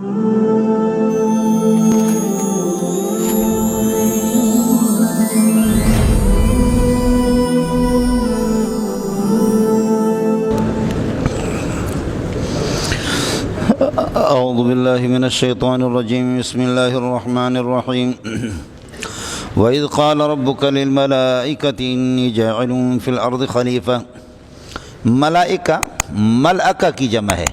اعوذ باللہ من الشیطان الرجیم بسم اللہ الرحمن الرحیم وَإِذْ قَالَ رَبُّكَ لِلْمَلَائِكَةِ إِنِّي جَاعِلٌ فِي الْأَرْضِ خلیفہ۔ ملائکہ ملائکہ کی جمع ہے،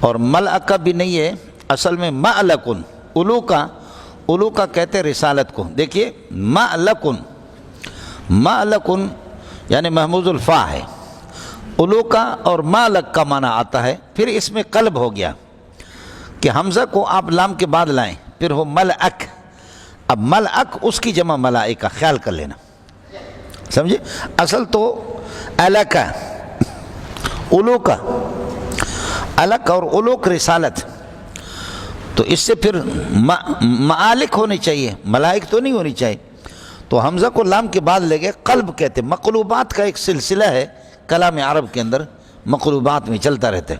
اور ملائکہ بھی نہیں ہے، اصل میں ملکن، الوکا کہتے رسالت کو۔ دیکھیے ملکن یعنی محموز الفا ہے، الوکا اور مالک کا معنی آتا ہے۔ پھر اس میں قلب ہو گیا کہ حمزہ کو آپ لام کے بعد لائیں، پھر ہو ملک۔ اب ملک اس کی جمع ملائکہ، خیال کر لینا، سمجھے؟ اصل تو الکا، الوکا، الک اور الوک رسالت، تو اس سے پھر معالک ہونی چاہیے، ملائک تو نہیں ہونی چاہیے۔ تو حمزہ کو لام کے بعد لے گئے، قلب کہتے۔ مقلوبات کا ایک سلسلہ ہے کلام عرب کے اندر، مقلوبات میں چلتا رہتا ہے۔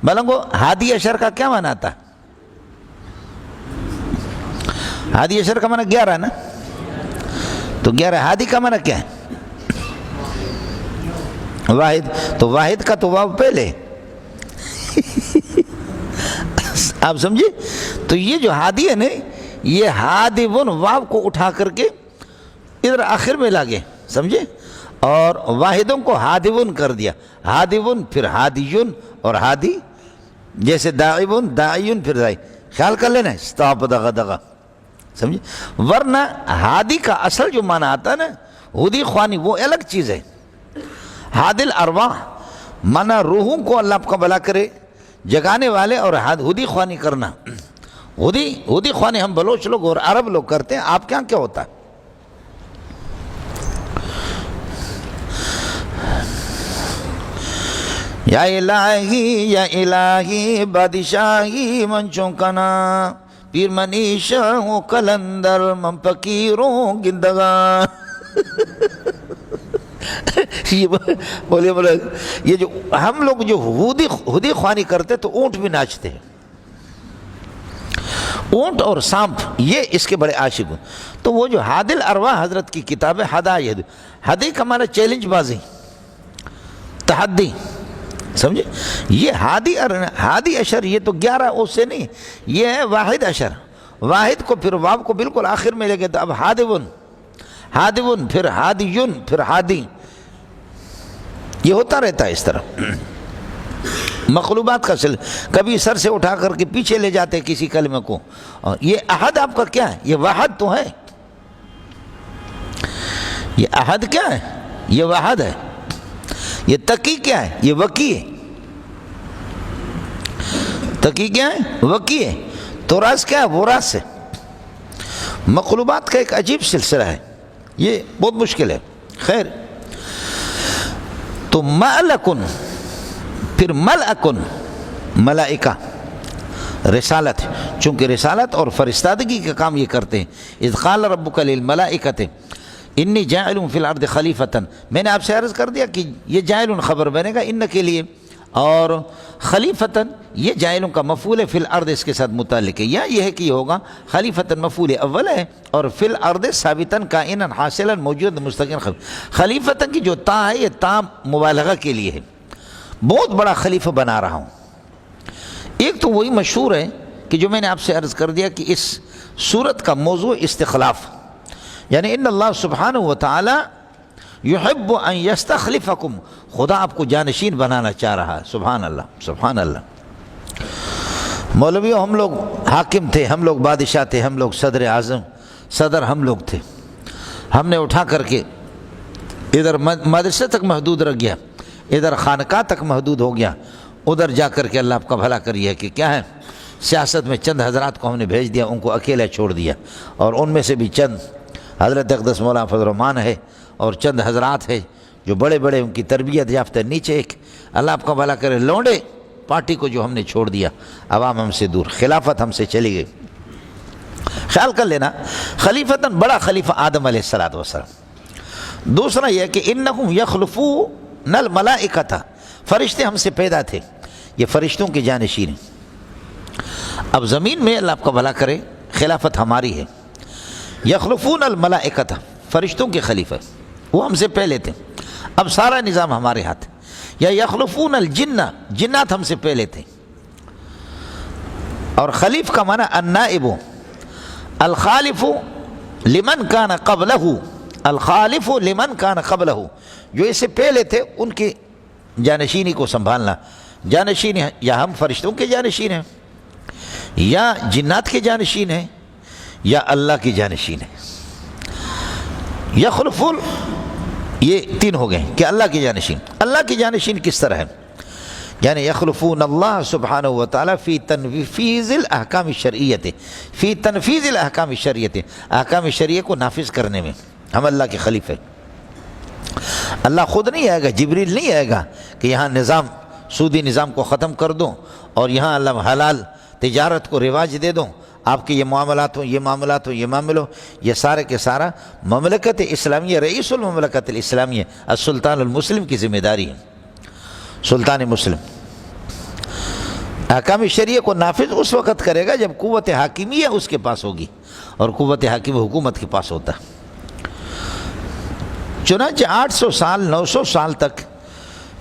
بلنگو ہادی اشر کا کیا معنی آتا ہے؟ ہادی اشر کا معنی 11 ہے نا، تو 11 ہادی کا معنی کیا ہے؟ واحد، تو واحد کا تو واو پہلے آپ سمجھے؟ تو یہ جو ہادی ہے نا، یہ ہادیون واو کو اٹھا کر کے ادھر آخر میں لاگے، سمجھے؟ اور واحدوں کو ہادیون کر دیا، ہادیون پھر ہادیون اور ہادی، جیسے داعیون داعیون پھر داعی، خیال کر لینا، استاپ دغا دغا، سمجھے؟ ورنہ ہادی کا اصل جو معنی آتا ہے نا، ہدی خوانی، وہ الگ چیز ہے۔ ہادل ارواح معنی روحوں کو اللہ آپ کا بھلا کرے، جگانے والے، اور ہدی خوانی کرنا۔ ہدی خوانی ہم بلوچ لوگ اور عرب لوگ کرتے ہیں، آپ کے یہاں کیا ہوتا ہے؟ یا الہی بادشاہی منچوں کنا، پیر منیشا ہوں کلندر من فقیروں گندگان۔ یہ جو ہم لوگ جو ہدی خوانی کرتے تو اونٹ بھی ناچتے ہیں، اونٹ اور سانپ، یہ اس کے بڑے عاشق ہوں۔ تو وہ جو ہادل ارواح حضرت کی کتاب ہے، ہدی کا معنی چیلنج بازی، تحدی، سمجھے؟ یہ ہادی اشر، یہ تو 11 اس سے نہیں، یہ ہے واحد اشر۔ واحد کو پھر واو کو بالکل آخر میں لے گئے، تو اب ہادیون پھر ہادیون پھر ہادی، یہ ہوتا رہتا ہے اس طرح۔ مقلوبات کا کبھی سر سے اٹھا کر کے پیچھے لے جاتے کسی کلمہ کو۔ اور یہ احد آپ کا کیا ہے؟ یہ واحد تو ہے، یہ احد کیا ہے؟ یہ واحد ہے۔ یہ تقی کیا ہے؟ یہ وکی ہے۔ تقی کیا ہے؟ وکی ہے۔ تو راز کیا ہے؟ وہ راز ہے۔ مقلوبات کا ایک عجیب سلسلہ ہے، یہ بہت مشکل ہے۔ خیر، تو ملکن، پھر ملکن ملائکہ، رسالت، چونکہ رسالت اور فرستادگی کا کام یہ کرتے ہیں۔ اذ قال ربک للملائکۃ انی جاعل فی الارض خلیفۃ، میں نے آپ سے عرض کر دیا کہ یہ جاعل خبر بنے گا ان کے لیے، اور خلیفتاً یہ جاعل کا مفعول ہے، فی الارض اس کے ساتھ متعلق ہے، یا یہ ہے کہ یہ ہوگا خلیفتاً مفعول اول ہے، اور فی الارض ثابتاً کائناً حاصلاً موجود مستقل۔ خلیفتاً کی جو تا ہے، یہ تا مبالغہ کے لیے ہے، بہت بڑا خلیفہ بنا رہا ہوں۔ ایک تو وہی مشہور ہے کہ جو میں نے آپ سے عرض کر دیا کہ اس سورت کا موضوع استخلاف، یعنی ان اللہ سبحانہ وتعالی یحب ان یستخلفکم، خدا آپ کو جانشین بنانا چاہ رہا ہے۔ سبحان اللہ، سبحان اللہ۔ مولویوں، ہم لوگ حاکم تھے، ہم لوگ بادشاہ تھے، ہم لوگ صدر اعظم، صدر ہم لوگ تھے، ہم نے اٹھا کر کے ادھر مدرسے تک محدود رکھ گیا، ادھر خانقاہ تک محدود ہو گیا، ادھر جا کر کے اللہ آپ کا بھلا کریے کہ کیا ہے، سیاست میں چند حضرات کو ہم نے بھیج دیا، ان کو اکیلا چھوڑ دیا، اور ان میں سے بھی چند حضرت اقدس مولانا فضل الرحمان ہے، اور چند حضرات ہیں جو بڑے بڑے ان کی تربیت یافتہ، نیچے ایک اللہ آپ کا بھلا کرے لونڈے پارٹی کو جو ہم نے چھوڑ دیا، عوام ہم سے دور، خلافت ہم سے چلی گئی۔ خیال کر لینا، خلیفتاً بڑا خلیفہ آدم علیہ السلام۔ دوسرا یہ کہ انہم یخلفون الملائکۃ، فرشتے ہم سے پیدا تھے، یہ فرشتوں کے جانشین ہیں۔ اب زمین میں اللہ آپ کا بھلا کرے خلافت ہماری ہے. یخلفون الملائکۃ فرشتوں کے خلیفہ وہ ہم سے پہلے تھے, اب سارا نظام ہمارے ہاتھ. یا یخلفون الجن جنات ہم سے پہلے تھے. اور خلیف کا معنی النائب الخالف لمن کان قبلہ, الخالف لمن کان قبلہ جو اس سے پہلے تھے ان کی جانشینی کو سنبھالنا. جانشین یا ہم فرشتوں کے جانشین ہیں, یا جنات کے جانشین ہیں, یا اللہ کی جانشین ہیں. یخلفون یہ تین ہو گئے کہ اللہ کی جانشین. اللہ کی جانشین کس طرح ہے؟ یعنی یخلفون اللہ سبحانہ و تعالیٰ فی تنفیذ الاحکام الشرعیت, فی تنفیذ الاحکام الشرعیت, احکام شرعیہ کو نافذ کرنے میں ہم اللہ کے خلیفہ. اللہ خود نہیں آئے گا, جبریل نہیں آئے گا کہ یہاں نظام سودی نظام کو ختم کر دو اور یہاں اللہ حلال تجارت کو رواج دے دو, آپ کے یہ معاملات ہوں, یہ معاملات ہوں, یہ معامل ہو. یہ سارے کے سارا مملکت اسلامیہ, رئیس المملکت الاسلامیہ السلطان المسلم کی ذمہ داری ہے. سلطان مسلم احکام شریعہ کو نافذ اس وقت کرے گا جب قوت حاکمیہ اس کے پاس ہوگی, اور قوت حاکم حکومت کے پاس ہوتا. چنانچہ 800 سال 900 سال تک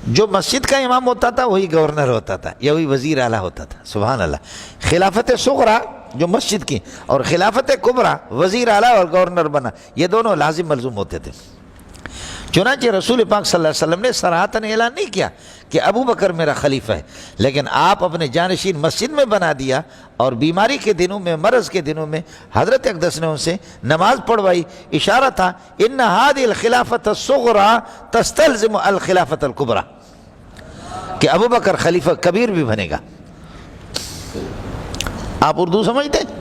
جو مسجد کا امام ہوتا تھا وہی گورنر ہوتا تھا یا وہی وزیر اعلیٰ ہوتا تھا. سبحان اللہ. خلافت صغریٰ جو مسجد کی, اور خلافت کبریٰ وزیر اعلیٰ اور گورنر بنا, یہ دونوں لازم ملزوم ہوتے تھے. چنانچہ رسول پاک صلی اللہ علیہ وسلم نے صراحتاً اعلان نہیں کیا کہ ابو بکر میرا خلیفہ ہے, لیکن آپ اپنے جانشین مسجد میں بنا دیا, اور بیماری کے دنوں میں, مرض کے دنوں میں حضرت اقدس نے ان سے نماز پڑھوائی. اشارہ تھا ان هذه الخلافت الصغریٰ تستلزم الخلافت الکبریٰ, کہ ابو بکر خلیفہ کبیر بھی بنے گا. آپ اردو سمجھتے ہیں؟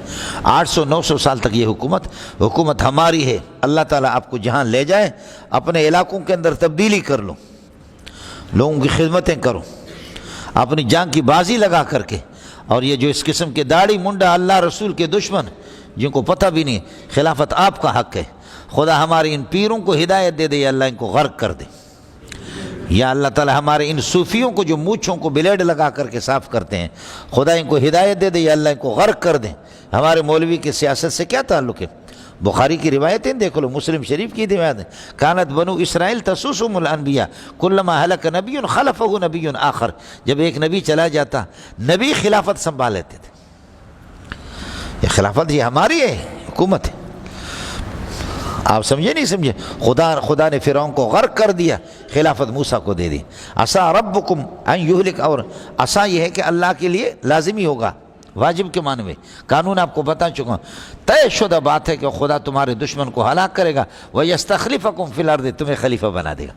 800-900 سال تک یہ حکومت ہماری ہے. اللہ تعالیٰ آپ کو جہاں لے جائے اپنے علاقوں کے اندر تبدیلی کر لو, لوگوں کی خدمتیں کرو اپنی جان کی بازی لگا کر کے. اور یہ جو اس قسم کے داڑھی منڈا اللہ رسول کے دشمن جن کو پتہ بھی نہیں, خلافت آپ کا حق ہے. خدا ہمارے ان پیروں کو ہدایت دے دے, یا اللہ ان کو غرق کر دے. یا اللہ تعالی ہمارے ان صوفیوں کو جو مونچھوں کو بلیڈ لگا کر کے صاف کرتے ہیں, خدا ان کو ہدایت دے دے, یا اللہ ان کو غرق کر دے. ہمارے مولوی کی سیاست سے کیا تعلق ہے؟ بخاری کی روایتیں دیکھ لو, مسلم شریف کی روایتیں. کانت بنو اسرائیل تسوسهم الانبیاء کلما ہلک نبی خلفہ نبی آخر. جب ایک نبی چلا جاتا نبی خلافت سنبھال لیتے تھے. یہ خلافت یہ ہماری ہے, حکومت ہے. آپ سمجھے نہیں سمجھے؟ خدا نے فرعون کو غرق کر دیا, خلافت موسیٰ کو دے دی. عسیٰ ربکم ان یہلک, اور عسیٰ یہ ہے کہ اللہ کے لیے لازمی ہوگا, واجب کے معنی میں. قانون آپ کو بتا چکا ہوں, طے شدہ بات ہے کہ خدا تمہارے دشمن کو ہلاک کرے گا. وَيَسْتَخْلِفَكُمْ فِي الْأَرْضِ, تمہیں خلیفہ بنا دے گا.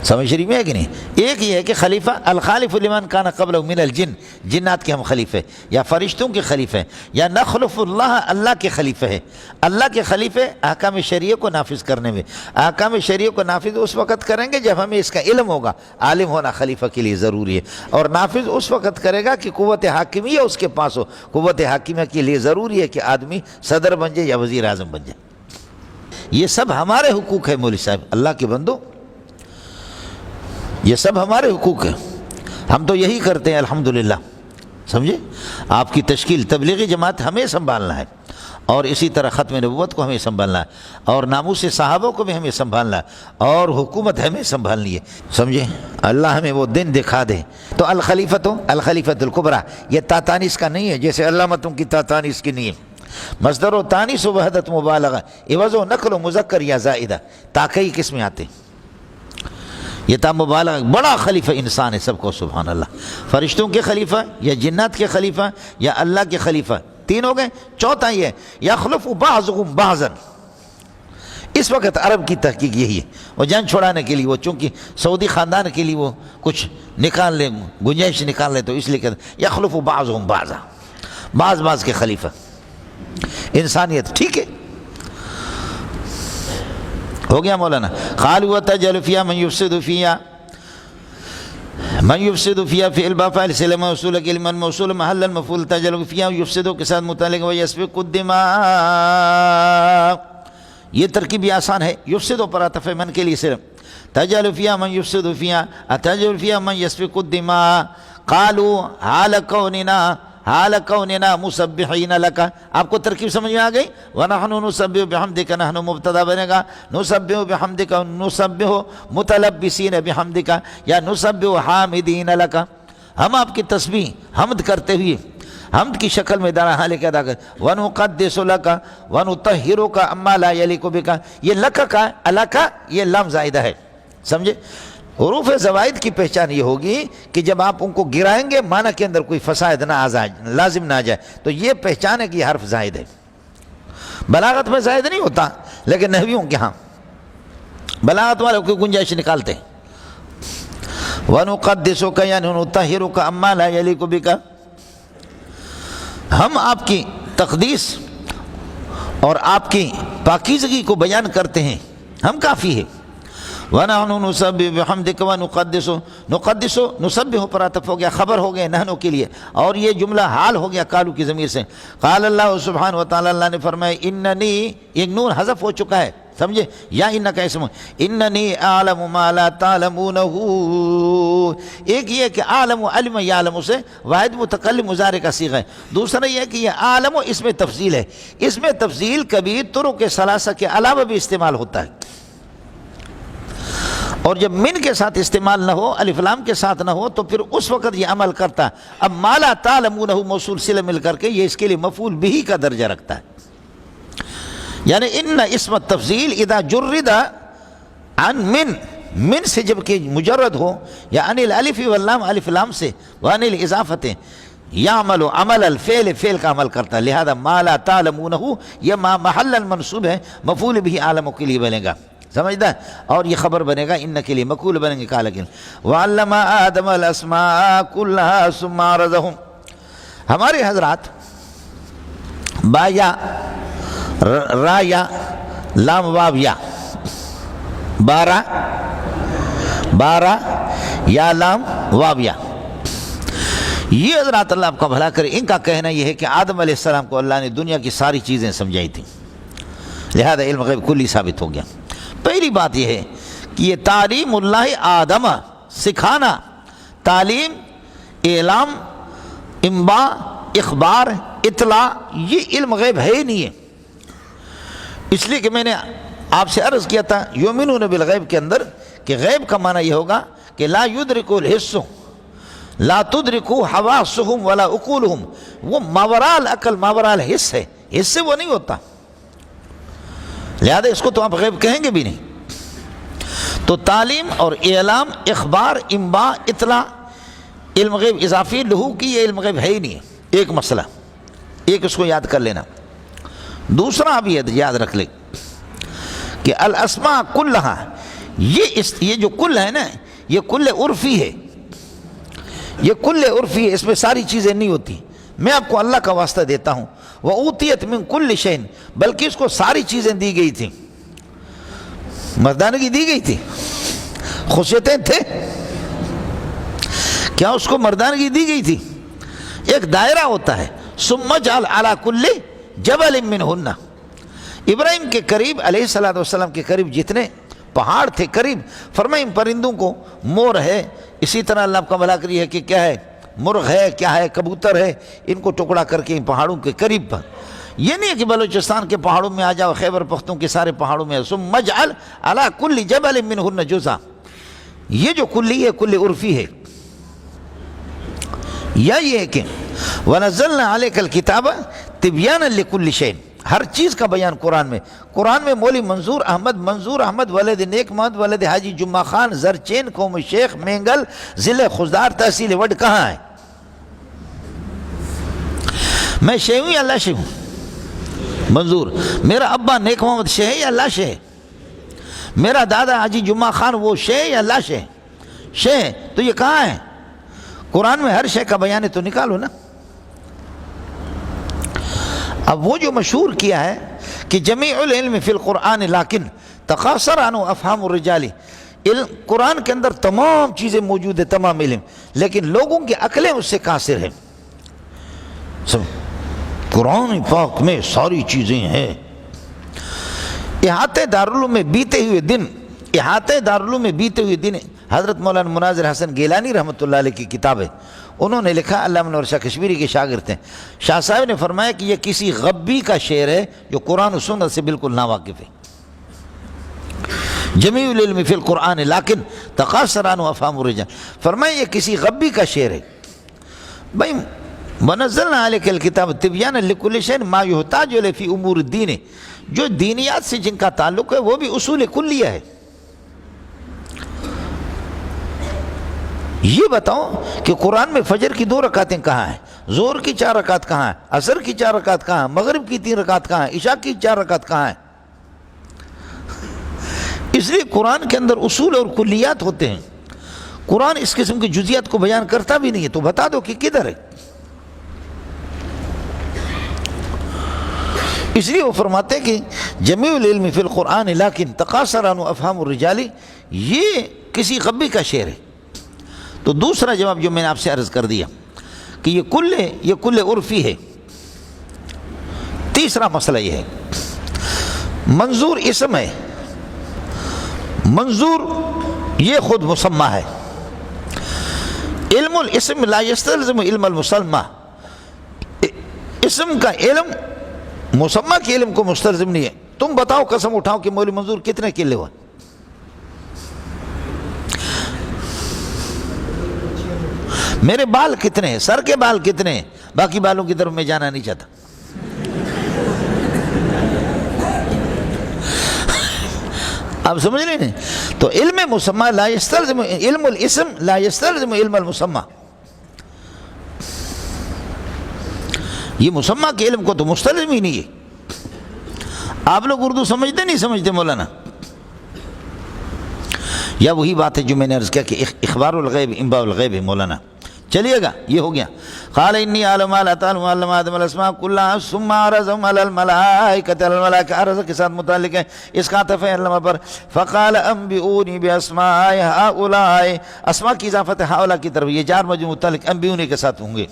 سمجھ شریف میں ہے کہ نہیں؟ ایک یہ ہے کہ خلیفہ الخالف لمن کان قبلہ من الجن, جنات کے ہم خلیفے, یا فرشتوں کے خلیفے, یا نخلف اللہ, اللہ کے خلیفے ہیں. اللہ کے خلیفے احکام شریعہ کو نافذ کرنے میں. احکام شریعہ کو نافذ اس وقت کریں گے جب ہمیں اس کا علم ہوگا. عالم ہونا خلیفہ کے لیے ضروری ہے, اور نافذ اس وقت کرے گا کہ قوت حاکمیہ اس کے پاس ہو. قوت حاکمیہ کے لیے ضروری ہے کہ آدمی صدر بن جائے یا وزیر اعظم بن جائے. یہ سب ہمارے حقوق ہے مولوی صاحب, اللہ کے بندو, یہ سب ہمارے حقوق ہیں. ہم تو یہی کرتے ہیں الحمدللہ. سمجھے؟ آپ کی تشکیل تبلیغی جماعت ہمیں سنبھالنا ہے, اور اسی طرح ختم نبوت کو ہمیں سنبھالنا ہے, اور ناموس صحابہ کو بھی ہمیں سنبھالنا ہے, اور حکومت ہمیں سنبھالنی ہے. سمجھے؟ اللہ ہمیں وہ دن دکھا دے. تو الخلیفۃ الکبریٰ یہ تاتانیس کا نہیں ہے, جیسے علامتوں کی تاتانیس کی نہیں ہے. مصدر و تانیس و وحدت مبالغہ, عوض و نقل و مذکر یا زائدہ, تاکئی کس میں آتے ہیں. یہ تا مبالغہ, بڑا خلیفہ انسان ہے سب کو. سبحان اللہ. فرشتوں کے خلیفہ, یا جنات کے خلیفہ, یا اللہ کے خلیفہ, تین ہو گئے. چوتھا یہ یخلف بعضهم بعضا. اس وقت عرب کی تحقیق یہی ہے, وہ جان چھوڑانے کے لیے, وہ چونکہ سعودی خاندان کے لیے وہ کچھ نکال لیں, گنجائش نکال لیں, تو اس لیے کہتے ہیں یخلف بعضهم بعضا, بعض کے خلیفہ. انسانیت ٹھیک ہے, ہو گیا مولانا. قالوا وتجعل فيها من يفسد فيها في البافعل سلم موصول كلمه موصول محل المفعول تجعل فيها يفسد کے ساتھ متعلق ويسفك الدماء. یہ ترکیب بھی آسان ہے. یفسد پر عطف من کے لیے صرف تجعل فيها من يفسد فيها تجعل فيها من يسفك الدماء. قالوا حال کوننا مسبحین لک. آپ کو ترکیب سمجھ میں آ گئی؟ ونحن نسبح بحمدک، نحن مبتدا بنے گا، نسبح بحمدک، نسبح متلبسین بحمدک یا نسبح حامدین لک. ہم آپ کی تسبیح حمد کرتے ہوئے حمد کی شکل میں دارا حال کے ادا کر. وَنُقَدِّسُ لَكَ وَنُطَهِّرُكَ أَمَّا لَا يَلِيقُ بِكَ. یہ لک کا الک یہ لام زائدہ ہے، سمجھے؟ حروف زوائد کی پہچان یہ ہوگی کہ جب آپ ان کو گرائیں گے معنی کے اندر کوئی فساد نہ آ جائے، لازم نہ آ جائے، تو یہ پہچان ہے کہ یہ حرف زائد ہے. بلاغت میں زائد نہیں ہوتا، لیکن نحویوں کے ہاں بلاغت والوں کی گنجائش نکالتے ہیں. وَنُقَدِّسُكَ یعنی نُطَهِّرُكَ أَمَّا لَا يَلِيقُ بِكَ. ہم آپ کی تقدیس اور آپ کی پاکیزگی کو بیان کرتے ہیں، ہم کافی ہے. وَنَحْنُ نُسَبِّحُ بِحَمْدِكَ وَنُقَدِّسُ. نُقَدِّسُ نُسَبِّحُ پر عطف ہو گیا، خبر ہو گئے نحنو کے لیے، اور یہ جملہ حال ہو گیا کالو کی ضمیر سے. قال اللہ سبحانہ وتعالی، اللہ نے فرمایا اننی، ایک نون حذف ہو چکا ہے، سمجھے؟ یا انکا اسم اننی اعلم ما لا تعلمونہ. ایک یہ کہ عالم علم یعلم سے واحد متکلم مضارع کا صیغہ ہے. دوسرا یہ کہ یہ عالم اس میں تفضیل ہے. اس میں تفضیل کبھی طرق ثلاثہ کے علاوہ بھی استعمال ہوتا ہے، اور جب من کے ساتھ استعمال نہ ہو، الف لام کے ساتھ نہ ہو، تو پھر اس وقت یہ عمل کرتا. اب ما لا تعلمونہ موصول صلہ مل کر کے یہ اس کے لیے مفعول بہ کا درجہ رکھتا ہے. یعنی ان اسم التفضیل اذا جرد عن من سے جب کہ مجرد ہو، یا عن الالف واللام الف لام سے، وعن الاضافت یعمل عمل الفعل فعل کا عمل کرتا ہے. لہذا ما لا تعلمونہ یہ ما محل المنصوب ہے، مفعول بہ عالم کے لیے بنے گا، سمجھتا ہے؟ اور یہ خبر بنے گا ان کے لیے، مقول بنیں گے کالا کے لیے. وعلم آدم الاسماء كلها ثم عرضهم. ہمارے حضرات با یا را یا لام واو یا بارہ یا لام واو یا، یہ حضرات اللہ آپ کا بھلا کرے، ان کا کہنا یہ ہے کہ آدم علیہ السلام کو اللہ نے دنیا کی ساری چیزیں سمجھائی تھیں، لہذا علم غیب کلی ثابت ہو گیا. پہلی بات یہ ہے کہ یہ تعلیم اللہ آدم، سکھانا، تعلیم، اعلام، انباء، اخبار، اطلاع، یہ علم غیب ہے ہی نہیں ہے. اس لیے کہ میں نے آپ سے عرض کیا تھا یؤمنون بالغیب کے اندر کہ غیب کا معنی یہ ہوگا کہ لا یدرک الحس، لا تدرک حواسہم ولا عقولہم. وہ ماوراء العقل ماوراء الحس ہے، حس سے وہ نہیں ہوتا، لہذا اس کو تو آپ غیب کہیں گے بھی نہیں. تو تعلیم اور اعلام، اخبار، انباء، اطلاع، علم غیب اضافی لہو کی یہ علم غیب ہے ہی نہیں ہے. ایک مسئلہ، ایک اس کو یاد کر لینا. دوسرا اب یہ یاد رکھ لیں کہ الاسماء کلھا، یہ جو کل ہے نا، یہ کل عرفی ہے، یہ کل عرفی ہے، اس میں ساری چیزیں نہیں ہوتی. میں آپ کو اللہ کا واسطہ دیتا ہوں، وَأُوتِيَتْ مِن كُلِّ شَيْءٍ، بلکہ اس کو ساری چیزیں دی گئی تھیں. مردانگی دی گئی تھی، خصوصیتیں تھے کیا اس کو مردانگی دی گئی تھی؟ ایک دائرہ ہوتا ہے. ثُمَّ اجْعَلْ عَلَىٰ كُلِّ جَبَلٍ مِّنْهُنَّ. ابراہیم کے قریب علیہ السلام کے قریب جتنے پہاڑ تھے قریب، فرمائے ان پرندوں کو، مور ہے، اسی طرح اللہ آپ کا بھلا کری ہے کہ کیا ہے، مرغ ہے، کیا ہے، کبوتر ہے، ان کو ٹکڑا کر کے ان پہاڑوں کے قریب پر. یہ نہیں ہے کہ بلوچستان کے پہاڑوں میں آ جاؤ، خیبر پختون کے سارے پہاڑوں میں. ثم اجعل علی کل جبل منہن جزءا، یہ جو کلی ہے کل عرفی ہے. یا یہ ہے کہ ونزلنا علیک الکتاب تبیانا لکل شیء، ہر چیز کا بیان قرآن میں مولی منظور احمد ولد نیک محمد ولد حاجی جمعہ خان زرچین قوم شیخ مینگل ضلع خضدار تحصیل وڈ کہاں ہے؟ میں شیخ ہوں یا اللہ شیخ ہوں؟ منظور. میرا ابا نیک محمد شیخ ہے یا اللہ شیخ ہے؟ میرا دادا حاجی جمعہ خان وہ شیخ یا اللہ شیخ؟ شیخ. تو یہ کہاں ہے؟ قرآن میں ہر شیخ کا بیان ہے تو نکالو نا. اب وہ جو مشہور کیا ہے کہ جمیع العلم فی القرآن لیکن تقاصر عنہ افہام الرجال، قرآن کے اندر تمام چیزیں موجود ہیں، تمام علم، لیکن لوگوں کی عقلیں اس سے قاصر ہیں. قرآن پاک میں ساری چیزیں ہیں. احاطہ دارالعلوم میں بیتے ہوئے دن حضرت مولانا مناظر حسن گیلانی رحمۃ اللہ علیہ کی کتاب ہے، انہوں نے لکھا، علامہ انور شاہ کشمیری کے شاگرد ہیں، شاہ صاحب نے فرمایا کہ یہ کسی غبی کا شعر ہے جو قرآن و سنت سے بالکل ناواقف ہے۔ جمیع العلم فی القرآن لیکن تقاصر عنہ افہام الرجال، فرمایا یہ کسی غبی کا شعر ہے۔ بھائی وَنَزَّلْنَا عَلَيْكَ الْكِتَابَ تِبْيَانًا لِكُلِّ شَيْءٍ مَا يُحْتَاجُ إِلَيْهِ فِي أُمُورِ الدِّينِ، جو دینیات سے جن کا تعلق ہے وہ بھی اصول کلیہ ہے۔ یہ بتاؤ کہ قرآن میں فجر کی 2 رکعتیں کہاں ہیں، ظہر کی 4 رکعت کہاں ہیں، عصر کی 4 رکعت کہاں ہیں، مغرب کی 3 رکعت کہاں ہیں، عشاء کی 4 رکعت کہاں ہیں؟ اس لیے قرآن کے اندر اصول اور کلیات ہوتے ہیں۔ قرآن اس قسم کی جزیات کو بیان کرتا بھی نہیں ہے، تو بتا دو کہ کدھر ہے۔ اس لیے وہ فرماتے ہیں کہ جمیع العلم فی القرآن لیکن تقاصر عنہ افہام الرجال، یہ کسی غبی کا شعر ہے۔ تو دوسرا جواب جو میں نے آپ سے عرض کر دیا کہ یہ کل عرفی ہے۔ تیسرا مسئلہ یہ ہے، منظور اسم ہے، منظور یہ خود مسمى ہے۔ علم الاسم لا يستلزم علم المسمى، اسم کا علم مسمى کے علم کو مستلزم نہیں ہے۔ تم بتاؤ، قسم اٹھاؤ کہ مولوی منظور کتنے کلے ہوئے؟ میرے بال کتنے ہیں، سر کے بال کتنے ہیں، باقی بالوں کی طرف میں جانا نہیں چاہتا۔ آپ سمجھ رہے ہیں؟ تو علم مسمى لا يستلزم علم الاسم لا يستلزم علم المسمى، یہ مسمى کے علم کو تو مستلزم ہی نہیں ہے۔ آپ لوگ اردو سمجھتے نہیں سمجھتے مولانا؟ یا وہی بات ہے جو میں نے عرض کیا کہ اخبار الغیب انباء الغیب ہے مولانا۔ چلیے گا، یہ ہو گیا۔ قال انی اعلم ما لا تعلمون علم آدم الاسماء کلها ثم عرضهم على الملائکة عرض کے ساتھ متعلق ہے، اس کا عطف ہے علم پر۔ فقال انبئونی باسماء هؤلاء، اسماء کی اضافت ہے ہؤلاء کی طرف، یہ جار مجرور متعلق انبئونی کے ساتھ ہوں گے۔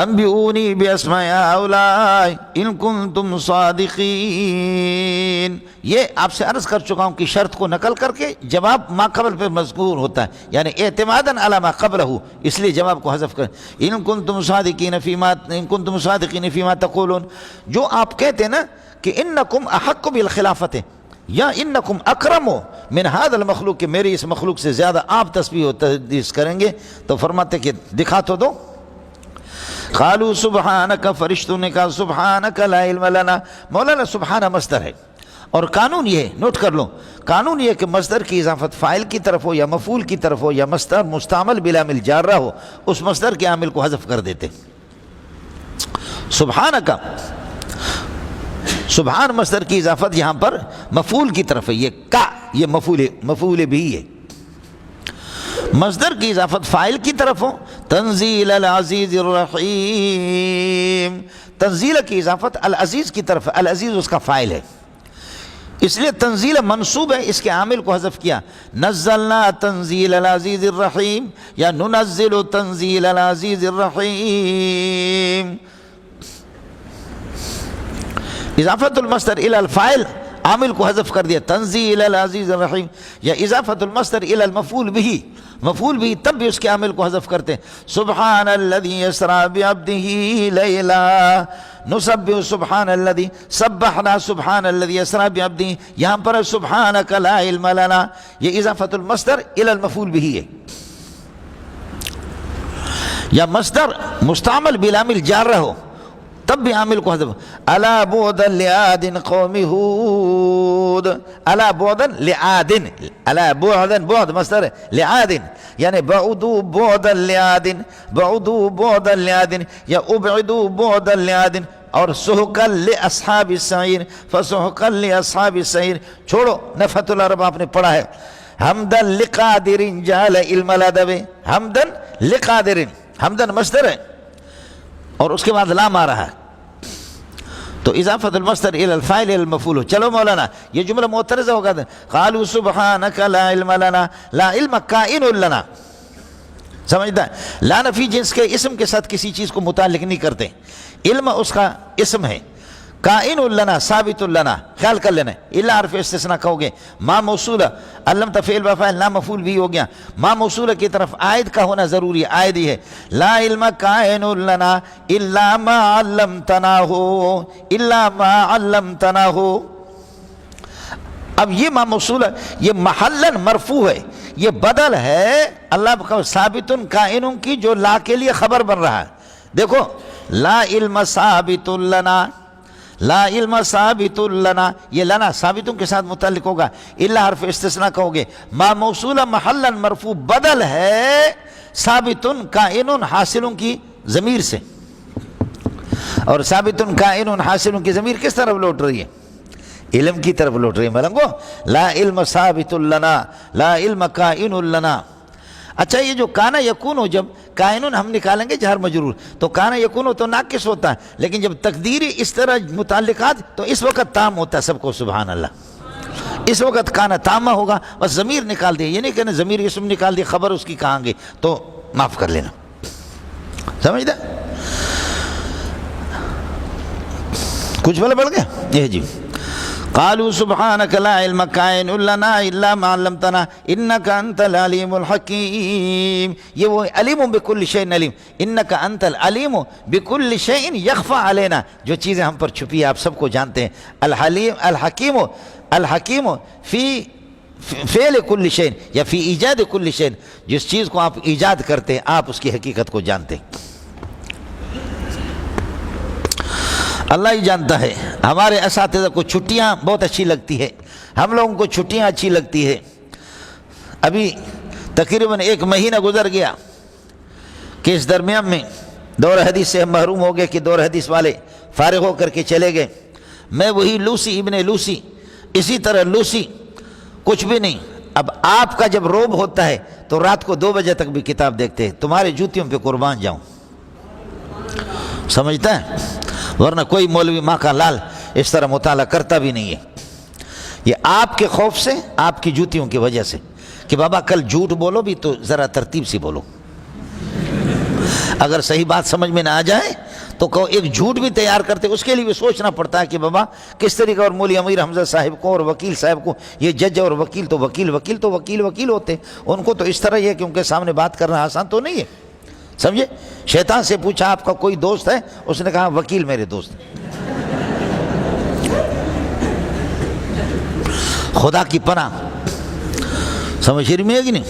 انبئونی باسماء هؤلاء ان کنتم صادقین، یہ آپ سے عرض کر چکا ہوں کہ شرط کو نقل کر کے جواب ما قبل پہ مذکور ہوتا ہے، یعنی اعتماداً علی ما قبلہ، اس لیے جواب کو حذف کر۔ ان کنتم صادقین فیما تقولون، جو آپ کہتے ہیں نا کہ انکم احق بالخلافت یا انکم اکرم من هذا المخلوق، کہ میری اس مخلوق سے زیادہ آپ تسبیح و تقدیس کریں گے، تو فرماتے کہ دکھا تو دو۔ قالوا سبحانک، فرشتوں نے کہا سبحانک لا علم لنا، مولانا سبحانہ مصدر ہے، اور قانون یہ ہے، نوٹ کر لو، قانون یہ ہے کہ مصدر کی اضافت فاعل کی طرف ہو یا مفعول کی طرف ہو یا مصدر مستعمل بالعامل جارہ ہو، اس مصدر کے عامل کو حذف کر دیتے۔ سبحانک، سبحان مصدر کی اضافت یہاں پر مفعول کی طرف ہے، یہ کا، یہ مفعول بھی ہے۔ مصدر کی اضافت فاعل کی طرف ہو، تنزیل العزیز الرحیم، تنزیل کی اضافت العزیز کی طرف، العزیز اس کا فاعل ہے، اس لیے تنزیل منصوب ہے، اس کے عامل کو حذف کیا۔ نزلنا تنزیل العزیز الرحیم یا ننزل تنزیل العزیز الرحیم۔ اضافت المصدر الى الفاعل، عامل کو حذف کر دیا، تنزیل العزیز الرحیم، یا اضافت المصدر الى المفعول به، مفعول بھی تب بھی اس کے عامل کو حذف کرتے ہیں۔ سبحان الذی اسری بعبده لیلا، نسبح سبحان الذی، سبحنا سبحان الذی اسری بعبده، یہاں پر سبحانک لا علم لنا، یہ اضافت المصدر الى المفعول به ہے، یا مصدر مستعمل بالعامل جار رہو تب بھی عامل کو حذف۔ الا بعدا لعاد قوم ہود، الا بعدا لعاد، الا بعدا بعد مصدر ہے لعاد، یعنی بعدوا بعدا لعاد، بعدوا بعدا لعاد یا ابعدوا بعدا لعاد، اور سحقا لاصحاب السعیر فسحقا لاصحاب السعیر۔ چھوڑو نفحۃ العرب آپ نے پڑھا ہے، حمدا لقادر جعل علم الادب، حمدا لقادر، حمدا مصدر ہے اور اس کے بعد لام آ رہا ہے، تو اضافت المصدر الى الفاعل الى المفعول۔ چلو مولانا یہ جملہ معترضہ ہوگا، قالوا سبحانک لا علم لنا، لا علم کائن لنا، سمجھتا ہے؟ لا نفی جنس کے اسم کے ساتھ کسی چیز کو متعلق نہیں کرتے، علم اس کا اسم ہے، کائن لنا ثابت لنا، خیال کر لینا، الا حرف استثناء کہو گے، ما موصول علمت فعل بفاعل لا مفعول بھی ہو گیا، ما موصول کی طرف عائد کا ہونا ضروری ہے، عائد ہی ہے، لا علم کائن لنا الا ما علمتنا ہو، الا ما علمتنا ہو۔ اب یہ ما موصول ہے، یہ محلن مرفوع ہے، یہ بدل ہے اللہ کا ثابت کائن کی جو لا کے لیے خبر بن رہا ہے۔ دیکھو لا علم ثابت لنا، لا علم ثابت لنا، یہ لنا ثابتوں کے ساتھ متعلق ہوگا، الا حرف استثناء کہو گے، ما موصول محلا مرفوع بدل ہے ثابت کائن حاصلوں کی ضمیر سے، اور ثابت کائن حاصلوں کی ضمیر کس طرف لوٹ رہی ہے؟ علم کی طرف لوٹ رہی ہے ملنگو، لا علم ثابت لنا لا علم کائن لنا۔ اچھا یہ جو کانا یکون ہو، جب کائنون ہم نکالیں گے جہر مجرور تو کانا یکون ہو تو ناقص ہوتا ہے، لیکن جب تقدیری اس طرح متعلقات تو اس وقت تام ہوتا ہے، سب کو سبحان اللہ، اس وقت کانا تامہ ہوگا، بس ضمیر نکال دیا، یہ نہیں کہنا ضمیر اسم نکال دیا خبر اس کی کہاں گے، تو معاف کر لینا، سمجھدا؟ کچھ بلا بڑھ گیا یہ جی، قالوا سبحانك لا علم كائن لنا الا ما علمتنا انك انت العليم الحكيم، یہ وہ علیم بكل شيء علیم، انك انت العلیم بكل شيء يخفى علينا، جو چیزیں ہم پر چھپی ہیں آپ سب کو جانتے ہیں، الحلیم الحکیم الحکیم فی فعل کل شيء یا فی ایجاد کل شيء، جس چیز کو آپ ایجاد کرتے ہیں آپ اس کی حقیقت کو جانتے ہیں، اللہ ہی جانتا ہے۔ ہمارے اساتذہ کو چھٹیاں بہت اچھی لگتی ہے، ہم لوگوں کو چھٹیاں اچھی لگتی ہے، ابھی تقریباً 1 مہینہ گزر گیا کہ اس درمیان میں دور حدیث سے ہم محروم ہو گئے کہ دور حدیث والے فارغ ہو کر کے چلے گئے، میں وہی لوسی ابن لوسی، اسی طرح لوسی کچھ بھی نہیں۔ اب آپ کا جب روب ہوتا ہے تو رات کو 2 بجے تک بھی کتاب دیکھتے ہیں، تمہارے جوتیوں پہ قربان جاؤں، سمجھتا ہے؟ ورنہ کوئی مولوی ماں کا لال اس طرح مطالعہ کرتا بھی نہیں ہے، یہ آپ کے خوف سے، آپ کی جوتیوں کی وجہ سے کہ بابا کل جھوٹ بولو بھی تو ذرا ترتیب سے بولو، اگر صحیح بات سمجھ میں نہ آ جائے تو کہو ایک جھوٹ بھی تیار کرتے، اس کے لیے بھی سوچنا پڑتا ہے کہ بابا کس طریقہ، اور مولوی امیر حمزہ صاحب کو اور وکیل صاحب کو، یہ جج اور وکیل تو وکیل ہوتے، ان کو تو اس طرح یہ کہ ان کے سامنے بات کرنا آسان تو نہیں ہے، سمجھے؟ شیطان سے پوچھا آپ کا کوئی دوست ہے؟ اس نے کہا وکیل میرے دوست، خدا کی پناہ، سمجھ میں ہے کہ نہیں؟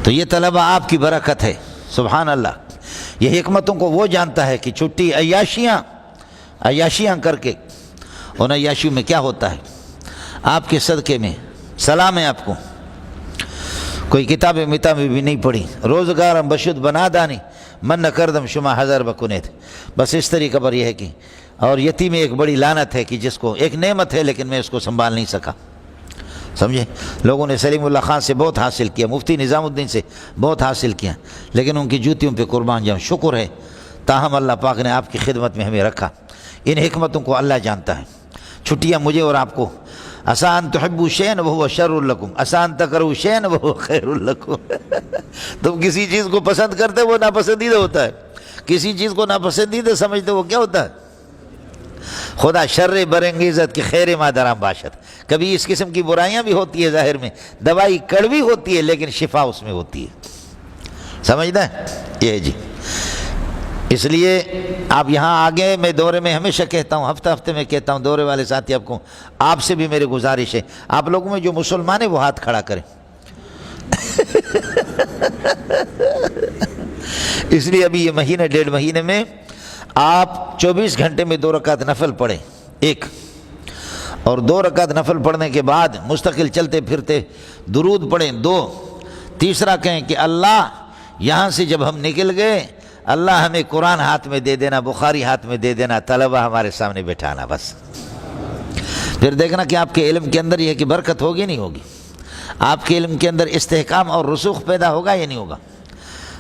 تو یہ طلبہ آپ کی برکت ہے، سبحان اللہ، یہ حکمتوں کو وہ جانتا ہے کہ چھٹی عیاشیاں کر کے، ان عیاشیوں میں کیا ہوتا ہے، آپ کے صدقے میں سلام ہے آپ کو، کوئی کتاب متا میں بھی نہیں پڑھی، روزگارم بشد بنا دانی من نہ کردم شما ہزار بکنیت، بس اس طریقہ پر یہ ہے کہ، اور یتیم ایک بڑی لعنت ہے کہ جس کو ایک نعمت ہے لیکن میں اس کو سنبھال نہیں سکا، سمجھے؟ لوگوں نے سلیم اللہ خان سے بہت حاصل کیا، مفتی نظام الدین سے بہت حاصل کیا، لیکن ان کی جوتیوں پہ قربان جاؤں، شکر ہے تاہم اللہ پاک نے آپ کی خدمت میں ہمیں رکھا، ان حکمتوں کو اللہ جانتا ہے۔ چھٹیاں مجھے اور آپ کو، آسان تحبوا شیئا وہو شر لکم، آسان تکرہوا شیئا وہو خیر لکم، تم کسی چیز کو پسند کرتے وہ ناپسندیدہ ہوتا ہے، کسی چیز کو ناپسندیدہ سمجھتے وہ کیا ہوتا ہے؟ خدا شر برانگیزت کی خیر مادرام باشد، کبھی اس قسم کی برائیاں بھی ہوتی ہے ظاہر میں، دوائی کڑوی ہوتی ہے لیکن شفا اس میں ہوتی ہے، سمجھتا ہے؟ یہ جی، اس لیے آپ یہاں آگے، میں دورے میں ہمیشہ کہتا ہوں، ہفتے میں کہتا ہوں، دورے والے ساتھی آپ کو، آپ سے بھی میری گزارش ہے، آپ لوگوں میں جو مسلمان ہے وہ ہاتھ کھڑا کریں، اس لیے ابھی یہ مہینہ 1.5 مہینے میں آپ 24 گھنٹے میں 2 رکعت نفل پڑھیں، ایک، اور 2 رکعت نفل پڑھنے کے بعد مستقل چلتے پھرتے درود پڑھیں 2، تیسرا کہیں کہ اللہ یہاں سے جب ہم نکل گئے، اللہ ہمیں قرآن ہاتھ میں دے دینا، بخاری ہاتھ میں دے دینا، طلبہ ہمارے سامنے بٹھانا، بس پھر دیکھنا کہ آپ کے علم کے اندر یہ کہ برکت ہوگی نہیں ہوگی، آپ کے علم کے اندر استحکام اور رسوخ پیدا ہوگا یا نہیں ہوگا۔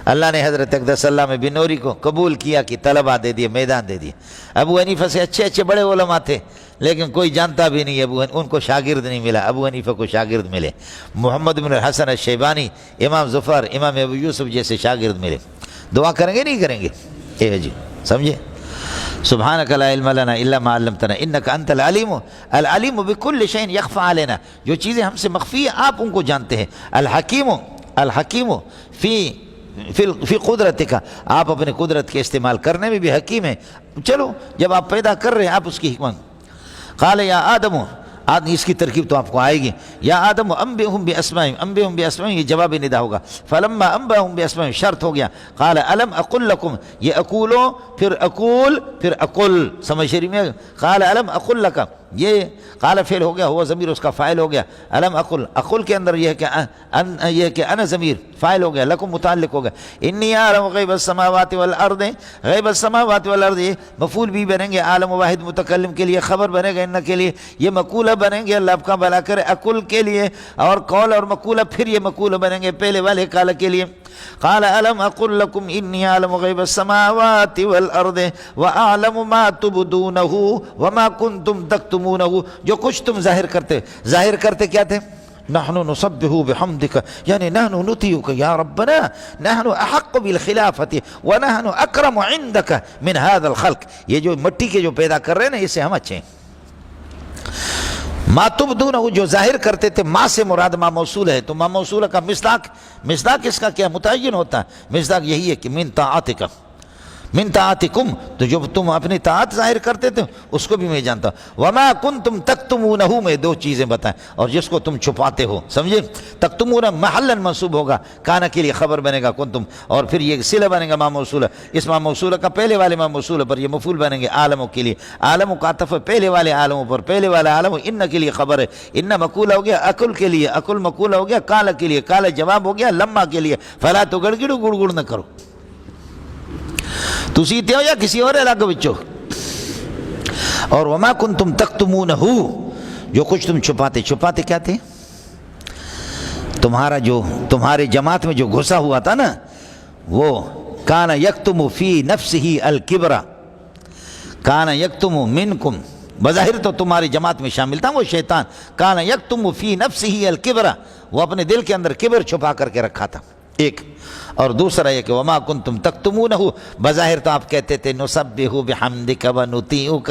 اللہ نے حضرت اقدس علامہ بنوری کو قبول کیا کہ طلبہ دے دیے، میدان دے دیے۔ ابو حنیفہ سے اچھے بڑے علماء تھے لیکن کوئی جانتا بھی نہیں، ان کو شاگرد نہیں ملا، ابو حنیفہ کو شاگرد ملے، محمد بن الحسن الشیبانی، امام ظفر، امام ابو یوسف جیسے شاگرد ملے۔ دعا کریں گے نہیں کریں گے؟ اے جی، سمجھے؟ سبحانک لا علم لنا الا ما علمتنا انک انت العلیم بکل شیء یخفی علینا، جو چیزیں ہم سے مخفی ہیں آپ ان کو جانتے ہیں، الحکیم فی قدرتک، آپ اپنے قدرت کے استعمال کرنے میں بھی حکیم ہیں۔ چلو جب آپ پیدا کر رہے ہیں آپ اس کی حکمت۔ قال یا آدم، اس کی ترکیب تو آپ کو آئے گی، یا آدم انبئہم باسمائہم یہ جواب ندا ہوگا، فلما انبئہم باسمائہم شرط ہو گیا، قال الم اقل لکم، یہ اقولو پھر اقل سمجھ شریف میں، قال الم اقل لک، یہ قال فعل ہو گیا، ہوا ضمیر اس کا فاعل ہو گیا، الم اقل کے اندر یہ ہے کہ انا ضمیر فاعل ہو گیا، لکم متعلق ہو گیا، انی اعلم غیب السماوات والارض، غیب السماوات والارض یہ مفعول بھی بنیں گے، عالم واحد متکلم کے لیے خبر بنے گا، ان کے لیے یہ مقولہ بنیں گے، اللہ آپ کا بھلا کرے، اقل کے لیے، اور قول اور مقولہ پھر یہ مقولہ بنیں گے پہلے والے قال کے لیے۔ قال الم اقل لکم انی اعلم غیب السماوات والارض واعلم ما تبدونہ وما کنتم تکتمونہ، جو کچھ تم ظاہر کرتے کیا تھے؟ نحن نسبح بحمدک، یعنی نحن نطیعک یا ربنا، نحن احق بالخلافت ونحن اکرم عندک من هذا الخلق، یہ جو مٹی کے جو پیدا کر رہے ہیں نا اس سے ہم اچھے ہیں۔ ما تبدونہ، جو ظاہر کرتے تھے، ما سے مراد ما موصول ہے، تو ما موصولہ کا مصداق اس کا کیا متعین ہوتا ہے؟ مصداق یہی ہے کہ من طاعتکم، تو جو تم اپنی طاعت ظاہر کرتے تھے اس کو بھی میں جانتا ہوں، وما کنتم تکتمونہ میں دو چیزیں بتائیں، اور جس کو تم چھپاتے ہو، سمجھے؟ تکتمونہ محلا منصوب ہوگا، کانا کے لیے خبر بنے گا کنتم، اور پھر یہ صلہ بنے گا ما موصولہ، اس ما موصولہ کا پہلے والے ما موصولہ پر یہ مفعول بنیں گے عالموں کے لیے، عالموں کا عطف ہے پہلے والے عالموں پر، پہلے والے عالم ان کے لیے خبر ہے، ان مقولہ ہو گیا عقل کے لیے، عقل مقولہ ہو گیا کالا کے لیے، کالا جواب ہو گیا لما کے لیے، فلا تو گڑگڑو گڑ نہ کرو، تسی تے ہو یا کسی اور علاقے بچو، اور وما کنتم تکتمونہ، جو کچھ تم چھپاتے کیا تھے؟ تمہارے جماعت میں جو گھسا ہوا تھا نا، وہ کان یکتم فی نفسہ الکبر، کان یکتم منکم، بظاہر تو تمہاری جماعت میں شامل تھا وہ شیطان، کان یکتم فی نفسہ الکبر، وہ اپنے دل کے اندر کبر چھپا کر کے رکھا تھا، ایک، اور دوسرا یہ کہ وما کنتم تکتمونہ، بظاہر تو آپ کہتے تھے نسبح بحمدک ونطیعک،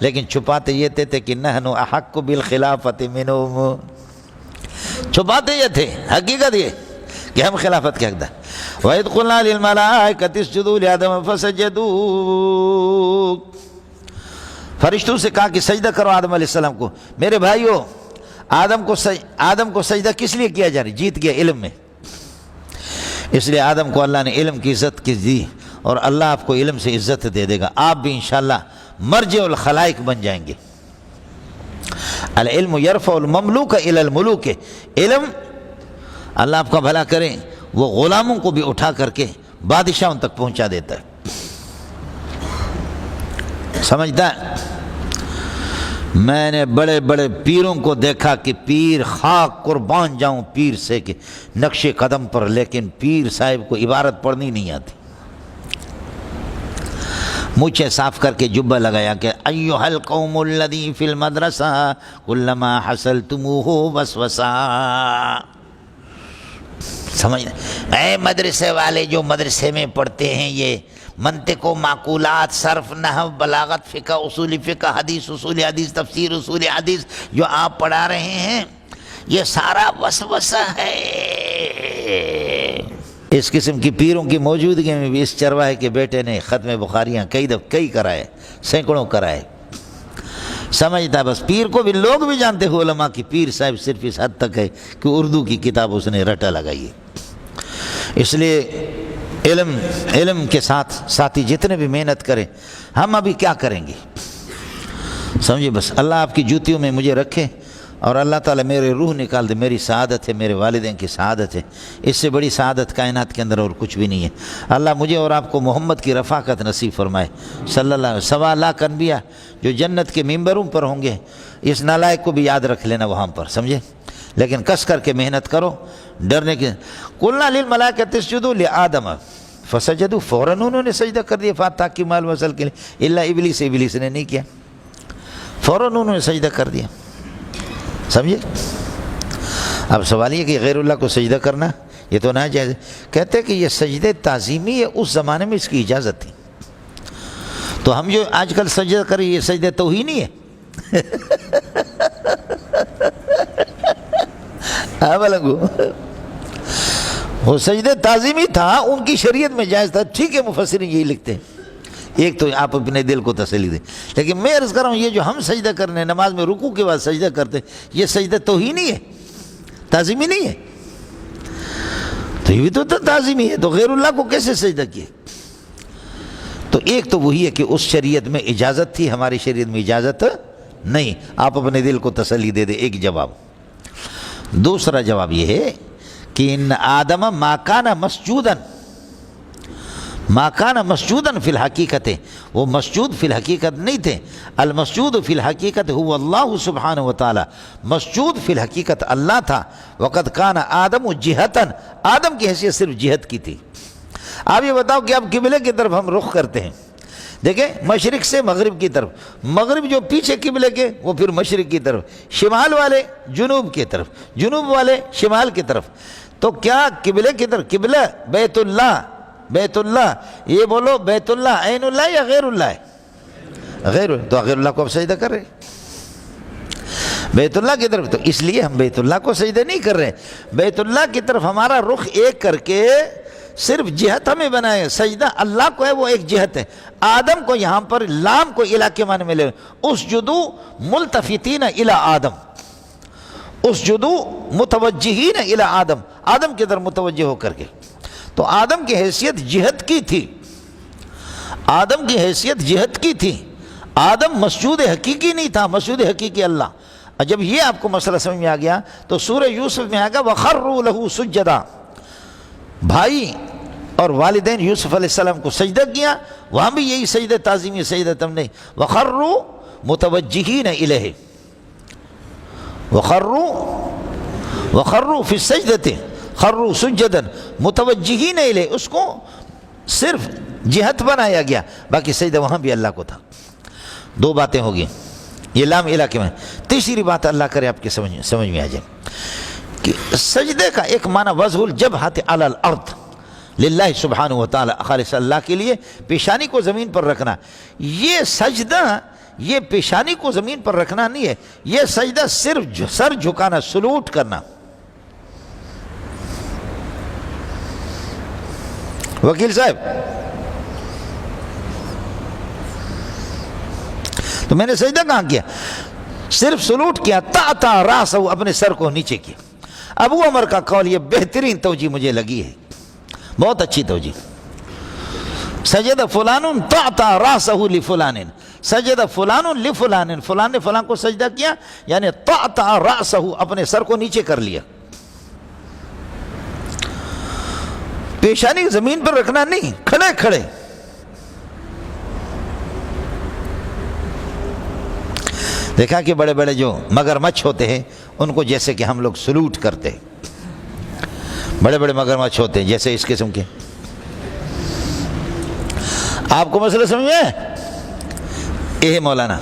لیکن چھپاتے یہ تھے کہ نحن احق بالخلافت منہم، چھپاتے یہ تھے، حقیقت یہ کہ ہم خلافت کے حقدار۔ وَإِذْ قُلْنَا لِلْمَلَائِكَةِ اسْجُدُوا لِآدَمَ فَسَجَدُوا، فرشتوں سے کہا کہ سجدہ کرو آدم علیہ السلام کو۔ میرے بھائیو، آدم کو سجدہ کس لیے کیا جا رہا ہے؟ جیت گیا علم میں، اس لیے آدم کو اللہ نے علم کی عزت کی دی، اور اللہ آپ کو علم سے عزت دے دے گا، آپ بھی انشاءاللہ مرجع الخلائق بن جائیں گے۔ العلم یرفع المملوک الی الملوک، علم اللہ آپ کا بھلا کرے وہ غلاموں کو بھی اٹھا کر کے بادشاہوں تک پہنچا دیتا ہے، سمجھتا ہے؟ میں نے بڑے بڑے پیروں کو دیکھا کہ پیر خاک قربان جاؤں پیر سے کہ نقش قدم پر، لیکن پیر صاحب کو عبارت پڑھنی نہیں آتی، مجھے صاف کر کے جبہ لگایا کہ ایھا القوم الذی فی المدرسہ کلما حصلتموہ وسوسہ، سمجھ، اے مدرسے والے جو مدرسے میں پڑھتے ہیں، یہ منطق و معقولات، صرف، نحو، بلاغت، فقہ، اصول فقہ، حدیث، اصول حدیث، تفسیر اصول حدیث جو آپ پڑھا رہے ہیں، یہ سارا وسوسہ ہے۔ اس قسم کی پیروں کی موجودگی میں بھی اس چرواہے کے بیٹے نے ختم بخاریاں کئی کرائے، سینکڑوں کرائے، سمجھتا ہے؟ بس پیر کو بھی لوگ بھی جانتے ہیں علماء کی پیر صاحب صرف اس حد تک ہے کہ اردو کی کتاب اس نے رٹا لگائی ہے۔ اس لیے علم کے ساتھ ساتھی جتنے بھی محنت کریں، ہم ابھی کیا کریں گے، سمجھے؟ بس اللہ آپ کی جوتیوں میں مجھے رکھے، اور اللہ تعالیٰ میرے روح نکال دے، میری سعادت ہے، میرے والدین کی سعادت ہے، اس سے بڑی سعادت کائنات کے اندر اور کچھ بھی نہیں ہے۔ اللہ مجھے اور آپ کو محمد کی رفاقت نصیب فرمائے صلی اللہ علیہ وسلم۔ 1.25 لاکھ انبیاء جو جنت کے ممبروں پر ہوں گے، اس نالائق کو بھی یاد رکھ لینا وہاں پر، سمجھے؟ لیکن کس کر کے محنت کرو، ڈرنے کے۔ قلنا للملائکۃ اسجدوا لآدم فسجدوا، فوراً انہوں نے سجدہ کر دیا فاتح کی مال وصل کے لیے، الا ابلیس نے نہیں کیا، فوراً انہوں نے سجدہ کر دیا، سمجھے؟ اب سوال یہ کہ غیر اللہ کو سجدہ کرنا یہ تو ناجائز ہے، کہتے ہیں کہ یہ سجدے تعظیمی ہے، اس زمانے میں اس کی اجازت تھی، تو ہم جو آج کل سجدہ کریں یہ سجدہ توہینی ہے؟ وہ سجدہ تعظیمی تھا، ان کی شریعت میں جائز تھا، ٹھیک ہے، مفسرین یہی لکھتے ہیں. ایک تو آپ اپنے دل کو تسلی دیں. لیکن میں عرض کر رہا ہوں یہ جو ہم سجدہ کرنے نماز میں رکوع کے بعد سجدہ کرتے یہ سجدہ توہینی ہے، تعظیمی نہیں ہے. تو یہ بھی تو تعظیمی ہے، تو غیر اللہ کو کیسے سجدہ کیے؟ تو ایک تو وہی ہے کہ اس شریعت میں اجازت تھی، ہماری شریعت میں اجازت نہیں. آپ اپنے دل کو تسلی دے دیں. ایک جواب. دوسرا جواب یہ ہے کہ ان آدم ما کان مسجودن، ما کان مسجودن فی الحقیقت، وہ مسجود فی الحقیقت نہیں تھے. المسجود فی الحقیقت هو اللہ سبحانہ وتعالی، مسجود فی الحقیقت اللہ تھا. وقد کان آدم جہتن، آدم کی حیثیت صرف جہت کی تھی. آپ یہ بتاؤ کہ اب قبلے کی طرف ہم رخ کرتے ہیں، دیکھیں مشرق سے مغرب کی طرف، مغرب جو پیچھے قبلے کے وہ پھر مشرق کی طرف، شمال والے جنوب کی طرف، جنوب والے شمال کی طرف. تو کیا قبلے کی طرف قبلہ بیت اللہ، بیت اللہ، یہ بولو بیت اللہ عین اللہ یا غیر اللہ ہے؟ غیر. تو غیر اللہ کو اب سجدہ کر رہے بیت اللہ کی طرف. تو اس لیے ہم بیت اللہ کو سجدہ نہیں کر رہے، بیت اللہ کی طرف ہمارا رخ ایک کر کے صرف جہت ہمیں بنائے. سجدہ اللہ کو ہے، وہ ایک جہت ہے. آدم کو یہاں پر لام کو الہ کے معنی میں لے، اسجدوا ملتفتین الی آدم، اسجدوا متوجہین الی آدم، آدم کی طرف متوجہ ہو کر کے. تو آدم کی حیثیت جہت کی تھی، آدم کی حیثیت جہت کی تھی. آدم مسجود حقیقی نہیں تھا، مسجود حقیقی اللہ. جب یہ آپ کو مسئلہ سمجھ میں آ گیا تو سورہ یوسف میں آ گیا وَخَرُّوا لَهُ سُجَّدًا، بھائی اور والدین یوسف علیہ السلام کو سجدہ کیا. وہاں بھی یہی سجدہ تعظیمی سجدہ تم نہیں. وَخَرُّوا مُتَوَجِّهِينَ إِلَيْهِ، وَخَرُّوا فِي السَّجْدَةِ خروا سجدا متوجہین الیہ، اس کو صرف جہت بنایا گیا، باقی سجدہ وہاں بھی اللہ کو تھا. دو باتیں ہوگی، یہ لام الہ کے میں. تیسری بات اللہ کرے آپ کے سمجھ میں آ جائے کہ سجدے کا ایک معنی وضع الجبہۃ علی الارض للہ سبحانہ وتعالی، خالص اللہ کے لیے پیشانی کو زمین پر رکھنا. یہ سجدہ یہ پیشانی کو زمین پر رکھنا نہیں ہے، یہ سجدہ صرف سر جھکانا، سلوٹ کرنا. وکیل صاحب تو میں نے سجدہ کہاں کیا؟ صرف سلوٹ کیا، تعتا راسہ، اپنے سر کو نیچے کیا. ابو عمر کا قول یہ بہترین توجیہ مجھے لگی ہے، بہت اچھی توجیہ. سجد فلان تعتا راسہ لفلان، سجد فلان لفلان، فلان نے فلان کو سجدہ کیا، یعنی تعتا راسہ، اپنے سر کو نیچے کر لیا. پیشانی زمین پر رکھنا نہیں، کھڑے کھڑے. دیکھا کہ بڑے بڑے جو مگرمچھ ہوتے ہیں ان کو جیسے کہ ہم لوگ سلوٹ کرتے ہیں، بڑے بڑے مگرمچھ ہوتے ہیں جیسے اس قسم کے. آپ کو مسئلہ سمجھ میں اے مولانا؟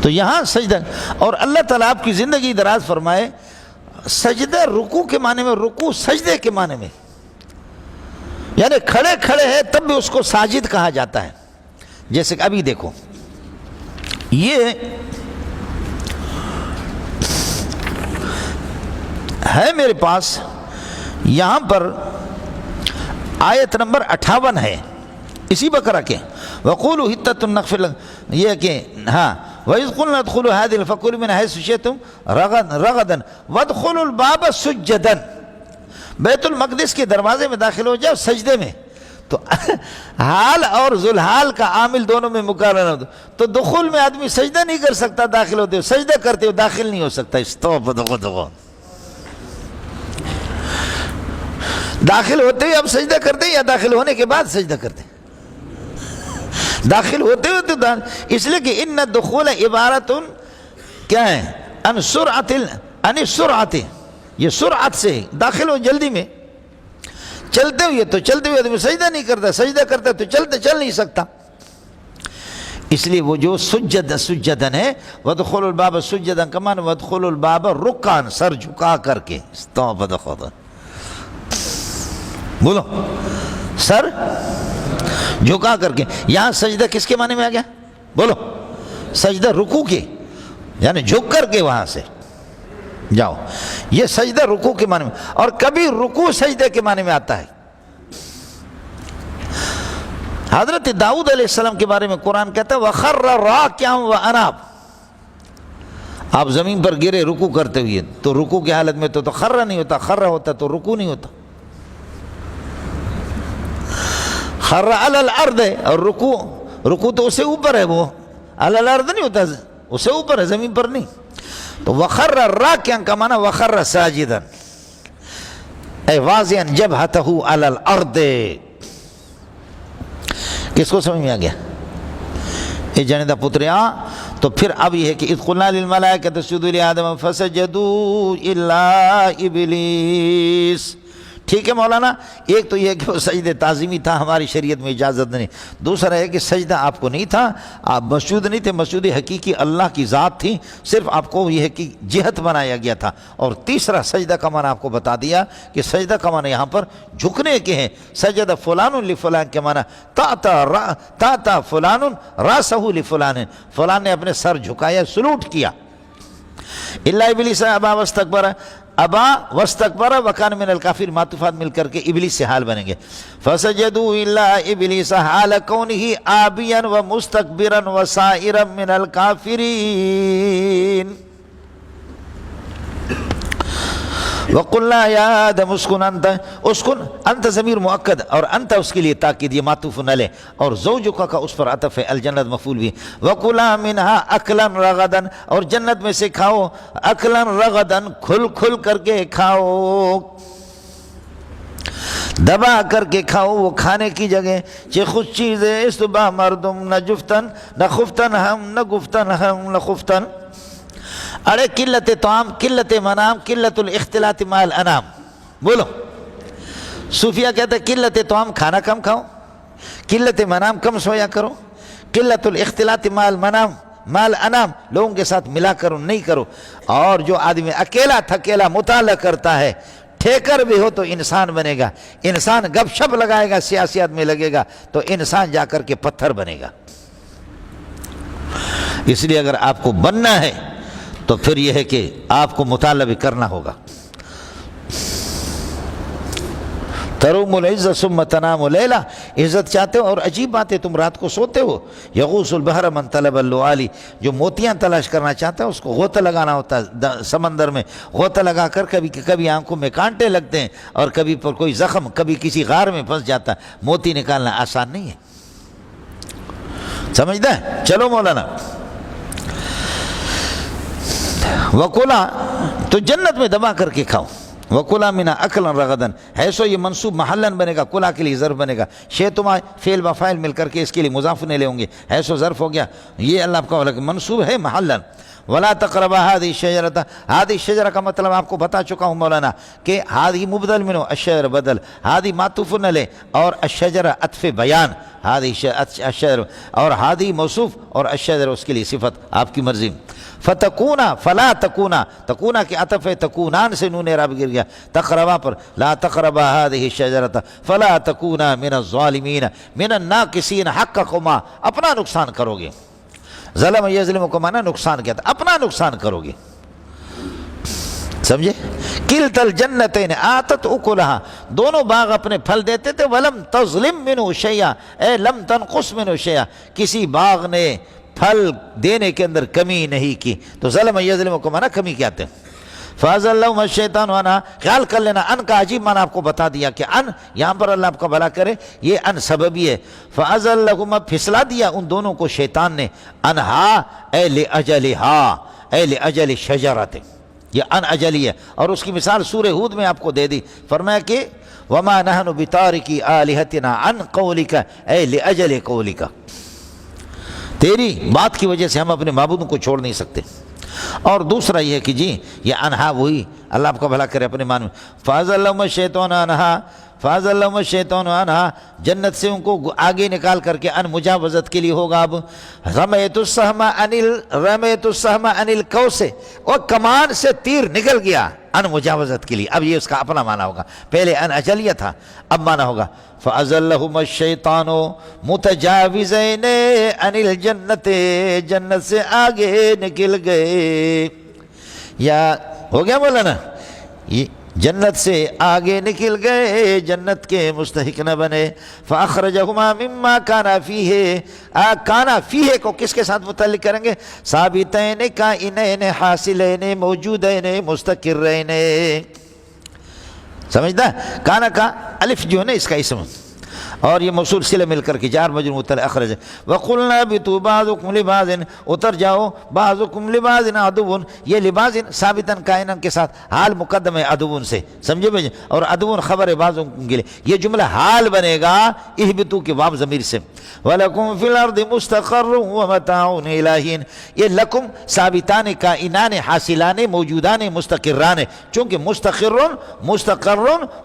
تو یہاں سجدہ، اور اللہ تعالیٰ آپ کی زندگی دراز فرمائے. سجدہ رکوع کے معنی میں، رکوع سجدے کے معنی میں، یعنی کھڑے کھڑے ہیں تب بھی اس کو ساجد کہا جاتا ہے. جیسے کہ ابھی دیکھو یہ ہے میرے پاس، یہاں پر آیت نمبر 58 ہے اسی بقرہ کے. وَقُولُوا حِطَّةٌ نَغْفِرْ لَكُمْ، یہ کہ ہاں وَإِذْ قُلْنَا ادْخُلُوا هَٰذِهِ فَكُلُوا مِنْهَا حَيْثُ شِئْتُمْ رَغَدًا وَادْخُلُوا الْبَابَ سُجَّدًا، بیت المقدس کے دروازے میں داخل ہو جاؤ سجدے میں. تو حال اور ذوالحال کا عامل دونوں میں مقارنہ ہوتا. تو دخول میں آدمی سجدہ نہیں کر سکتا، داخل ہوتے ہو سجدہ کرتے ہو داخل نہیں ہو سکتا. داخل ہوتے ہی اب سجدہ کرتے یا داخل ہونے کے بعد سجدہ کرتے؟ داخل ہوتے ہوتے اس لیے کہ ان الدخول عبارت کیا ہے؟ ان سرعت، یہ سرعت سے داخل ہو جلدی میں. چلتے ہوئے تو چلتے ہوئے تو سجدہ نہیں کرتا، سجدہ کرتا تو چل نہیں سکتا. اس لیے وہ جو سجدن ہے وَادْخُلُوا الْبَابَ سُجَّدًا کمان وَادْخُلُوا الْبَابَ رُکعًا، سر جھکا کر کے. بولو سر جھکا کر کے. یہاں سجدہ کس کے معنی میں آ گیا؟ بولو. سجدہ رکوع کے، یعنی جھک کر کے وہاں سے جاؤ. یہ سجدہ رکوع کے معنی میں، اور کبھی رکوع سجدے کے معنی میں آتا ہے. حضرت داؤد علیہ السلام کے بارے میں قرآن کہتا ہے وَخَرَّ رَاكِعًا وَأَنَابَ. آپ زمین پر گرے رکوع کرتے ہوئے، تو رکوع کی حالت میں تو خر نہیں ہوتا، خر ہوتا تو رکوع نہیں ہوتا. خر علی الارض ہے، اور رکوع تو اس سے اوپر ہے، وہ علی الارض نہیں ہوتا، اس سے اوپر ہے، زمین پر نہیں. تو وخر راکعا کا معنی وخر ساجدا اے واضعا جبہتہ علی الارض. کس کو سمجھ میں آ گیا؟ اے جنیدہ پتریا. تو پھر اب یہ ہے کہ اذ قلنا للملائکۃ اسجدوا لآدم فسجدوا الا ابلیس. ٹھیک ہے مولانا، ایک تو یہ ہے کہ وہ سجدہ تعظیمی تھا، ہماری شریعت میں اجازت نہیں. دوسرا ہے کہ سجدہ آپ کو نہیں تھا، آپ مسجود نہیں تھے، مسجود حقیقی اللہ کی ذات تھی، صرف آپ کو یہ ہے کہ جہت بنایا گیا تھا. اور تیسرا سجدہ کا معنی آپ کو بتا دیا کہ سجدہ کا معنی یہاں پر جھکنے کے ہیں. سجدہ فلان لفلان کے معنی تا فلان راسہ لفلان، فلان نے اپنے سر جھکایا، سلوٹ کیا. الا ابلیس ابا واستکبر، ابا واستکبر وکان من الکافر، معطوفات مل کر کے ابلیس سے حال بنیں گے. فسجدوا الا ابلیس حال کونہ آبیا ومستکبرا وسائرا من الکافرین. وقلنا یا آدم اسکن انت ضمیر مؤکد، اور انت اس کے لیے تاکید، یہ معطوف علیہ، اور زوجک کا اس پر عطف ہے، الجنت مفعول بھی. وکلا منہا اکلا رغدا، اور جنت میں سے کھاؤ اکلا رغدا، کھل کھل کر کے کھاؤ، دبا کر کے کھاؤ. وہ کھانے کی جگہ چہ خود چیزیں استبا مردم نہ جفتن نہ خفتن ہم نہ گفتن ہم نہ خفتن. ارے قلت طعام، قلت منام، قلت الاختلاط مع الانام. بولو. صوفیہ کہتے ہیں قلت طعام، کھانا کم کھاؤ، قلت منام، کم سویا کرو، قلت الاختلاط مع المنام مع الانام، لوگوں کے ساتھ ملا کرو نہیں کرو. اور جو آدمی اکیلا تھکیلا مطالعہ کرتا ہے، ٹھیکر بھی ہو تو انسان بنے گا. انسان گپ شپ لگائے گا، سیاسیات میں لگے گا تو انسان جا کر کے پتھر بنے گا. اس لیے اگر آپ کو بننا ہے تو پھر یہ ہے کہ آپ کو مطالعہ بھی کرنا ہوگا. تروم العزت ثم تنام لیلا، عزت چاہتے ہو اور عجیب بات ہے تم رات کو سوتے ہو. یغوص البحر من طلب اللؤلی، جو موتیاں تلاش کرنا چاہتا ہے اس کو غوطہ لگانا ہوتا ہے سمندر میں. غوطہ لگا کر کبھی آنکھوں میں کانٹے لگتے ہیں، اور کبھی پر کوئی زخم، کبھی کسی غار میں پھنس جاتا ہے. موتی نکالنا آسان نہیں ہے، سمجھتا ہے؟ چلو مولانا. وکلا، تو جنت میں دبا کر کے کھاؤ. وکلا منا اکلا رغدن، ہے سو یہ منصوب محلن بنے گا، کلا کے لیے ظرف بنے گا. شیطما فعل و فاعل مل کر کے اس کے لیے مضاف لے ہوں گے، ہے سو ظرف ہو گیا. یہ اللہ کا منصوب ہے محلن. ولا تقربا هذه الشجرة، هذه الشجرة کا مطلب آپ کو بتا چکا ہوں مولانا کہ هذه مبدل منه، الشجر بدل، هذه معطوف علیہ، اور الشجرة عطف بیان، هذه الشجر، اور هذه موصوف اور الشجر اس کے لیے صفت، آپ کی مرضی. فتکونا فلا تکونا، تکونا کی عطف ہے، تکونان سے نون اعراب گر گیا. تقربا پر لا تقربا هذه الشجرة فلا تکونا من الظالمین من الناقصین حقکما، اپنا نقصان کرو گے. ظلم یظلم کو مانا نقصان کیا تھا، اپنا نقصان کرو گے. سمجھے؟ کلتا الجنتین آتت اکلہا، دونوں باغ اپنے پھل دیتے تھے. ولم تظلم منہ شیئا، اے لم تنقص منہ شیئا، کسی باغ نے پھل دینے کے اندر کمی نہیں کی. تو ظلم یظلم کو مانا کمی کیا تھے. فَأَزَلَّهُمَ الشَّيْطَانُ عَنْهَا، خیال کر لینا ان کا عجیب معنی آپ کو بتا دیا کہ ان یہاں پر اللہ آپ کا بھلا کرے، یہ ان سببی ہے. فَأَزَلَّهُمَ پھسلا دیا ان دونوں کو شیطان نے، انہا اے لِأَجَلِهَا اے لِأَجَلِ شَجَرَةٍ، یہ ان اجلی ہے. اور اس کی مثال سورہ ہود میں آپ کو دے دی، فرمایا کہ وَمَا نَحْنُ بِتَارِكِي آلِهَتِنَا عَنْ قَوْلِكَ اے لِأَجَلِ قَوْلِكَ، تیری بات کی وجہ سے ہم اپنے معبودوں کو چھوڑ نہیں سکتے. اور دوسرا یہ ہے کہ جی یہ انہا وہی اللہ آپ کا بھلا کرے اپنے مان میں. فَأَزَلَّهُمَ الشَّيْطَانُ عَنْهَا فَأَزَلَّهُمَ الشَّيْطَانُ عَنْهَا، جنت سے ان کو آگے نکال کر کے ان مجاوزت کے لیے ہوگا. اب رَمَيْتُ السَّهْمَ عَنِ الْقَوْسِ، اور کمان سے تیر نکل گیا ان مجاوزت کے لیے. اب یہ اس کا اپنا معنی ہوگا، پہلے ان اجلیہ تھا، اب معنی ہوگا فَأَزَلَّهُمَ الشَّيْطَانُ مُتَجَاوِزَيْنِ عَنِ الْجَنَّةِ، جنت سے آگے نکل گئے. یا ہو گیا مولانا، یہ جنت سے آگے نکل گئے، جنت کے مستحق نہ بنے. فَأَخْرَجَهُمَا مِمَّا كَانَ فِيهِ، کانا فیہ کو کس کے ساتھ متعلق کریں گے؟ ثابتین کائنین حاصلین موجودین مستقرین. سمجھتا ہے؟ کانا کا الف جو ہے نا اس کا اسم، اور یہ موصول صلہ مل کر کے جار مجرور متعلق اخرج. وَقُلْنَا بِتُوا بَعْضُكُمْ لِبَعْضٍ، اتر جاؤ بعضکم لبعض عدو، یہ لباس ثابتاً کائنن کے ساتھ حال مقدم ہے عدو سے، سمجھے بھائی، اور عدو خبر ہے بعضکم کے لیے. یہ جملہ حال بنے گا اہبطوا کے واو ضمیر سے. وَلَكُمْ فِي الْأَرْضِ مُسْتَقَرٌّ وَمَتَاعٌ إِلَىٰ حِينٍ، یہ لکم ثابتان کائنان حاصلان موجودان مستقران، چونکہ مستقر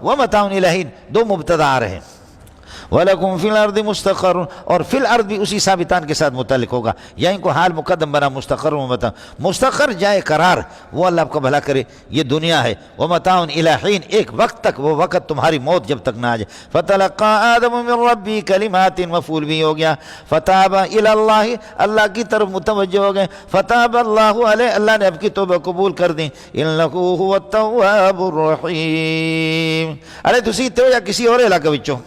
ومتاع إِلَىٰ حِينٍ دو مبتدا آ رہے ہیں. وَلَكُمْ فِي الْأَرْضِ مُسْتَقَرٌ، اور فی الارض بھی اسی ثابتان کے ساتھ متعلق ہوگا، یا ان کو حال مقدم بنا مستقر ومتاع. مستقر جائے قرار، وہ اللہ آپ کو بھلا کرے، یہ دنیا ہے. ومتاع إِلَىٰ حِينٍ، ایک وقت تک، وہ وقت تمہاری موت جب تک نہ آ جائے. فَتَلَقَّىٰ آدَمُ مِن رَّبِّهِ كَلِمَاتٍ، مفعول بھی ہو گیا. فَتَابَ إِلَى اللَّهِ، اللہ کی طرف متوجہ ہو گئے. فَتَابَ اللَّهُ عَلَيْهِ، اللہ نے اب کی توبہ قبول کر دی. إِنَّهُ هُوَ التَّوَّابُ الرَّحِيمُ. ارے تسی تو یا کسی اور علاقے وچوں.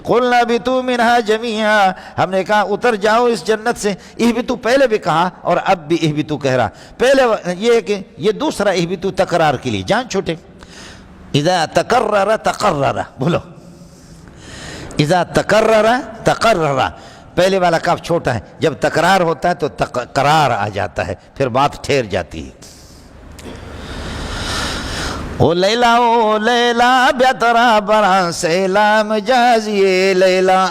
قُلْنَا اهْبِطُوا مِنْهَا جَمِيعًا، ہم نے کہا اتر جاؤ اس جنت سے. اہبطوا پہلے بھی کہا اور اب بھی اہبطوا کہہ رہا. پہلے یہ کہ یہ دوسرا اہبطوا تکرار کے لیے، جان چھوٹے. اذا تکرر تقرر، بولو اذا تکرر تقرر، پہلے والا کاف چھوٹا ہے، جب تکرار ہوتا ہے تو قرار آ جاتا ہے، پھر بات ٹھہر جاتی ہے. او لیلا بیاترا بران سیلا مجازی لیلا،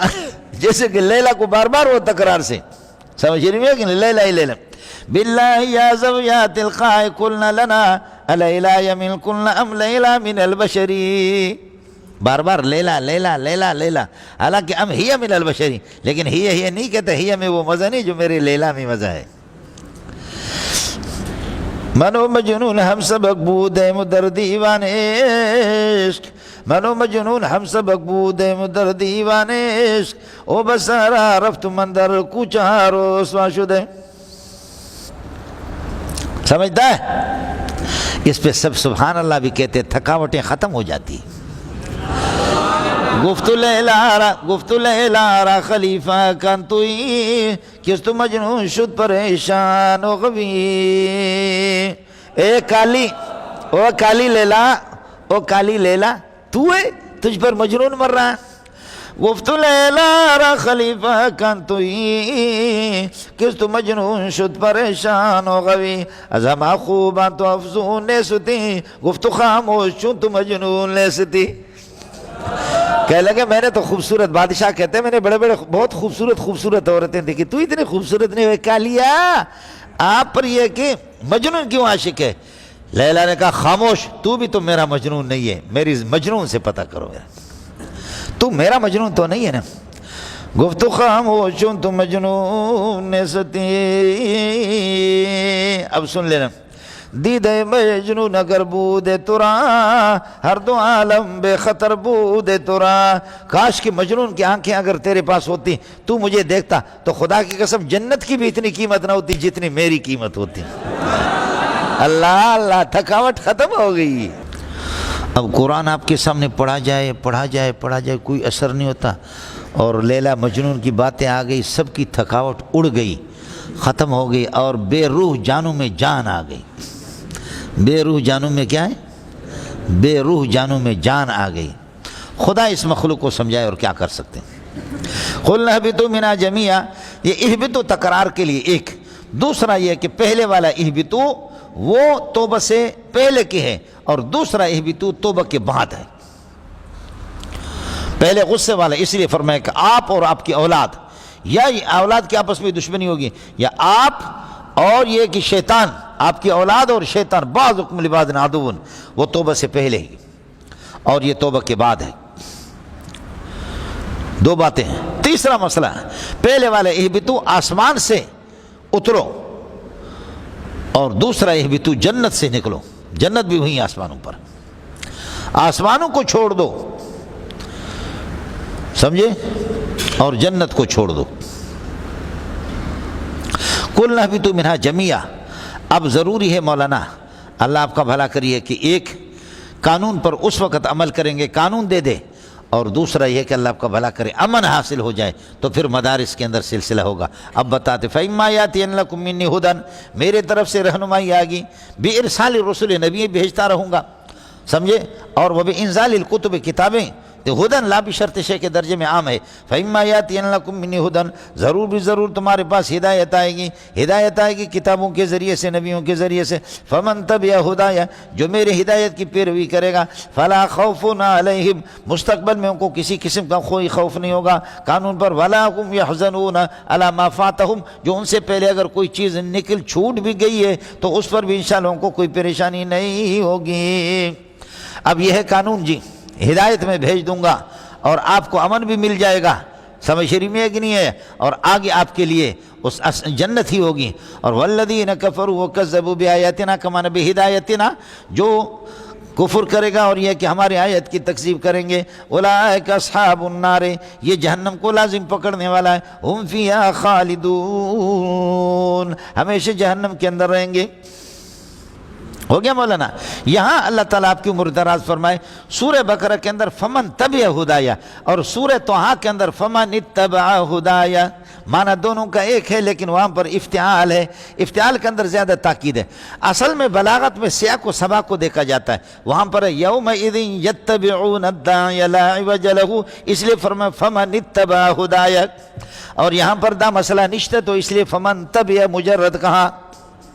جیسے کہ لیلا کو بار بار وہ تکرار سے سمجھ رہی ہے کہ لیلا ہی لیلا. باللہ یا زویات القاء قلنا لنا الیلا یمن قلنا ام لیلا من البشری، بار بار لیلا لیلا لیلا لیلا، حالانکہ ام ہی من البشری، لیکن ہی نہیں کہتے، ہی میں وہ مزہ نہیں جو میرے لیلا میں مزہ ہے. منو مجنون ہم سبق بود مدر دیوان عشق، منو مجنون ہم سبق بود مدر دیوان عشق، او بسارا رفت مندر کوچہ رسوا شدے. سمجھتا ہے؟ اس پہ سب سبحان اللہ بھی کہتے، تھکاوٹیں ختم ہو جاتی. گفت لیلا را خلیفہ کنتوئی، کس تو مجنون شد پریشان و غوی. اے کالی لیلا تو ہے، تجھ پر مجنون مر رہا. گفت لیلا را خلیفہ کنتوئی، کس تو مجنون شد پریشان و غوی. از ہما خوباں تو افزون نیستی، گفت خاموش چون تو مجنون نیستی. کہہ لگے میں نے تو خوبصورت، بادشاہ کہتے ہیں میں نے بڑے بہت خوبصورت عورتیں دیکھی، تو اتنی خوبصورت نہیں ہوئے. کالیا آپ پر یہ کہ مجنون کیوں عاشق ہے؟ لیلا نے کہا خاموش، تو بھی تو میرا مجنون نہیں ہے، میری مجنون سے پتہ کرو، تو میرا مجنون تو نہیں ہے نا. گفتو خاموش تو مجنون نستی. اب سن لینا، دید مجنون اگر بود ترا، ہر دو عالم بے خطر بود ترا. کاش کہ مجنون کی آنکھیں اگر تیرے پاس ہوتی، تو مجھے دیکھتا، تو خدا کی قسم جنت کی بھی اتنی قیمت نہ ہوتی جتنی میری قیمت ہوتی. اللہ تھکاوٹ ختم ہو گئی. اب قرآن آپ کے سامنے پڑھا جائے کوئی اثر نہیں ہوتا، اور لیلا مجنون کی باتیں آ گئی، سب کی تھکاوٹ اڑ گئی، ختم ہو گئی، اور بے روح جانوں میں جان آ گئی. بے روح جانوں میں کیا ہے؟ بے روح جانوں میں جان آ گئی. خدا اس مخلوق کو سمجھائے اور کیا کر سکتے ہیں. قُلْنَا اهْبِطُوا مِنْهَا جَمِيعًا، یہ اہبطوا تکرار کے لیے ایک. دوسرا یہ کہ پہلے والا اہبطوا وہ توبہ سے پہلے کے ہے، اور دوسرا اہبطوا توبہ کے بعد ہے. پہلے غصے والا اس لیے فرمایا کہ آپ اور آپ کی اولاد، یا اولاد کی آپس میں دشمنی ہوگی، یا آپ اور یہ کہ شیطان، آپ کی اولاد اور شیطان، بعضکم لبعض عدو، وہ توبہ سے پہلے ہی، اور یہ توبہ کے بعد ہے. دو باتیں ہیں۔ تیسرا مسئلہ، پہلے والے اہبتو آسمان سے اترو، اور دوسرا اہبتو جنت سے نکلو، جنت بھی ہوئی آسمانوں پر، آسمانوں کو چھوڑ دو، سمجھے، اور جنت کو چھوڑ دو۔ قُلْنَا اهْبِطُوا مِنْهَا جَمِيعًا، اب ضروری ہے مولانا، اللہ آپ کا بھلا کریے، کہ ایک قانون پر اس وقت عمل کریں گے قانون دے دے، اور دوسرا یہ کہ اللہ آپ کا بھلا کرے امن حاصل ہو جائے، تو پھر مدارس کے اندر سلسلہ ہوگا۔ اب بتاتے فَإِمَّا يَأْتِيَنَّ لَكُم مِّنِّي هُدًى، میرے طرف سے رہنمائی آئے گی، بِإِرْسَالِ الرُّسُلِ، نبی بھیجتا رہوں گا، سمجھے، اور وَبِإِنزَالِ الْكُتُبِ، کتابیں، تو ہدن لا بھی شرط شے کے درجے میں عام ہے۔ فَإِمَّا يَأْتِيَنَّ لَكُم مِّنِّي هُدًى، ضرور بھی ضرور تمہارے پاس ہدایت آئے گی، ہدایت آئے گی کتابوں کے ذریعے سے، نبیوں کے ذریعے سے۔ فَمَن تَبِعَ ہُدَايَ، جو میرے ہدایت کی پیروی کرے گا، فَلَا خَوْفٌ عَلَيْهِمْ، مستقبل میں ان کو کسی قسم کا کوئی خوف نہیں ہوگا قانون پر، وَلَا هُمْ يَحْزَنُونَ عَلَى مَا فَاتَهُمْ، جو ان سے پہلے اگر کوئی چیز نکل چھوٹ بھی گئی ہے تو اس پر بھی انشاءاللہ ان کو کوئی پریشانی نہیں ہوگی۔ اب یہ ہے قانون جی، ہدایت میں بھیج دوں گا اور آپ کو امن بھی مل جائے گا، سمجھ شریف میں ایک نہیں ہے، اور آگے آپ کے لیے اس جنت ہی ہوگی۔ اور والذین کفروا وکذبوا بآیاتنا کما بہدایتنا، جو کفر کرے گا اور یہ کہ ہماری آیت کی تکذیب کریں گے، اولئک اصحاب النار، یہ جہنم کو لازم پکڑنے والا ہے، ہم فیہا خالدون، ہمیشہ جہنم کے اندر رہیں گے۔ ہو گیا مولانا؟ یہاں اللہ تعالیٰ آپ کی عمر دراز فرمائے، سورہ بقرہ کے اندر فمن تبع ہدایا، اور سورہ طٰہٰ کے اندر فمن اتبع ہدایا، معنی دونوں کا ایک ہے، لیکن وہاں پر افتعال ہے، افتعال کے اندر زیادہ تاکید ہے۔ اصل میں بلاغت میں سیاق و سباق کو دیکھا جاتا ہے، وہاں پر یومئذ یتبعون الداعی لا عوج لہ، اس لیے فرمایا فمن اتبع ہدایا، اور یہاں پر دا مسئلہ نشتے تو اس لیے فمن تبع مجرد کہا۔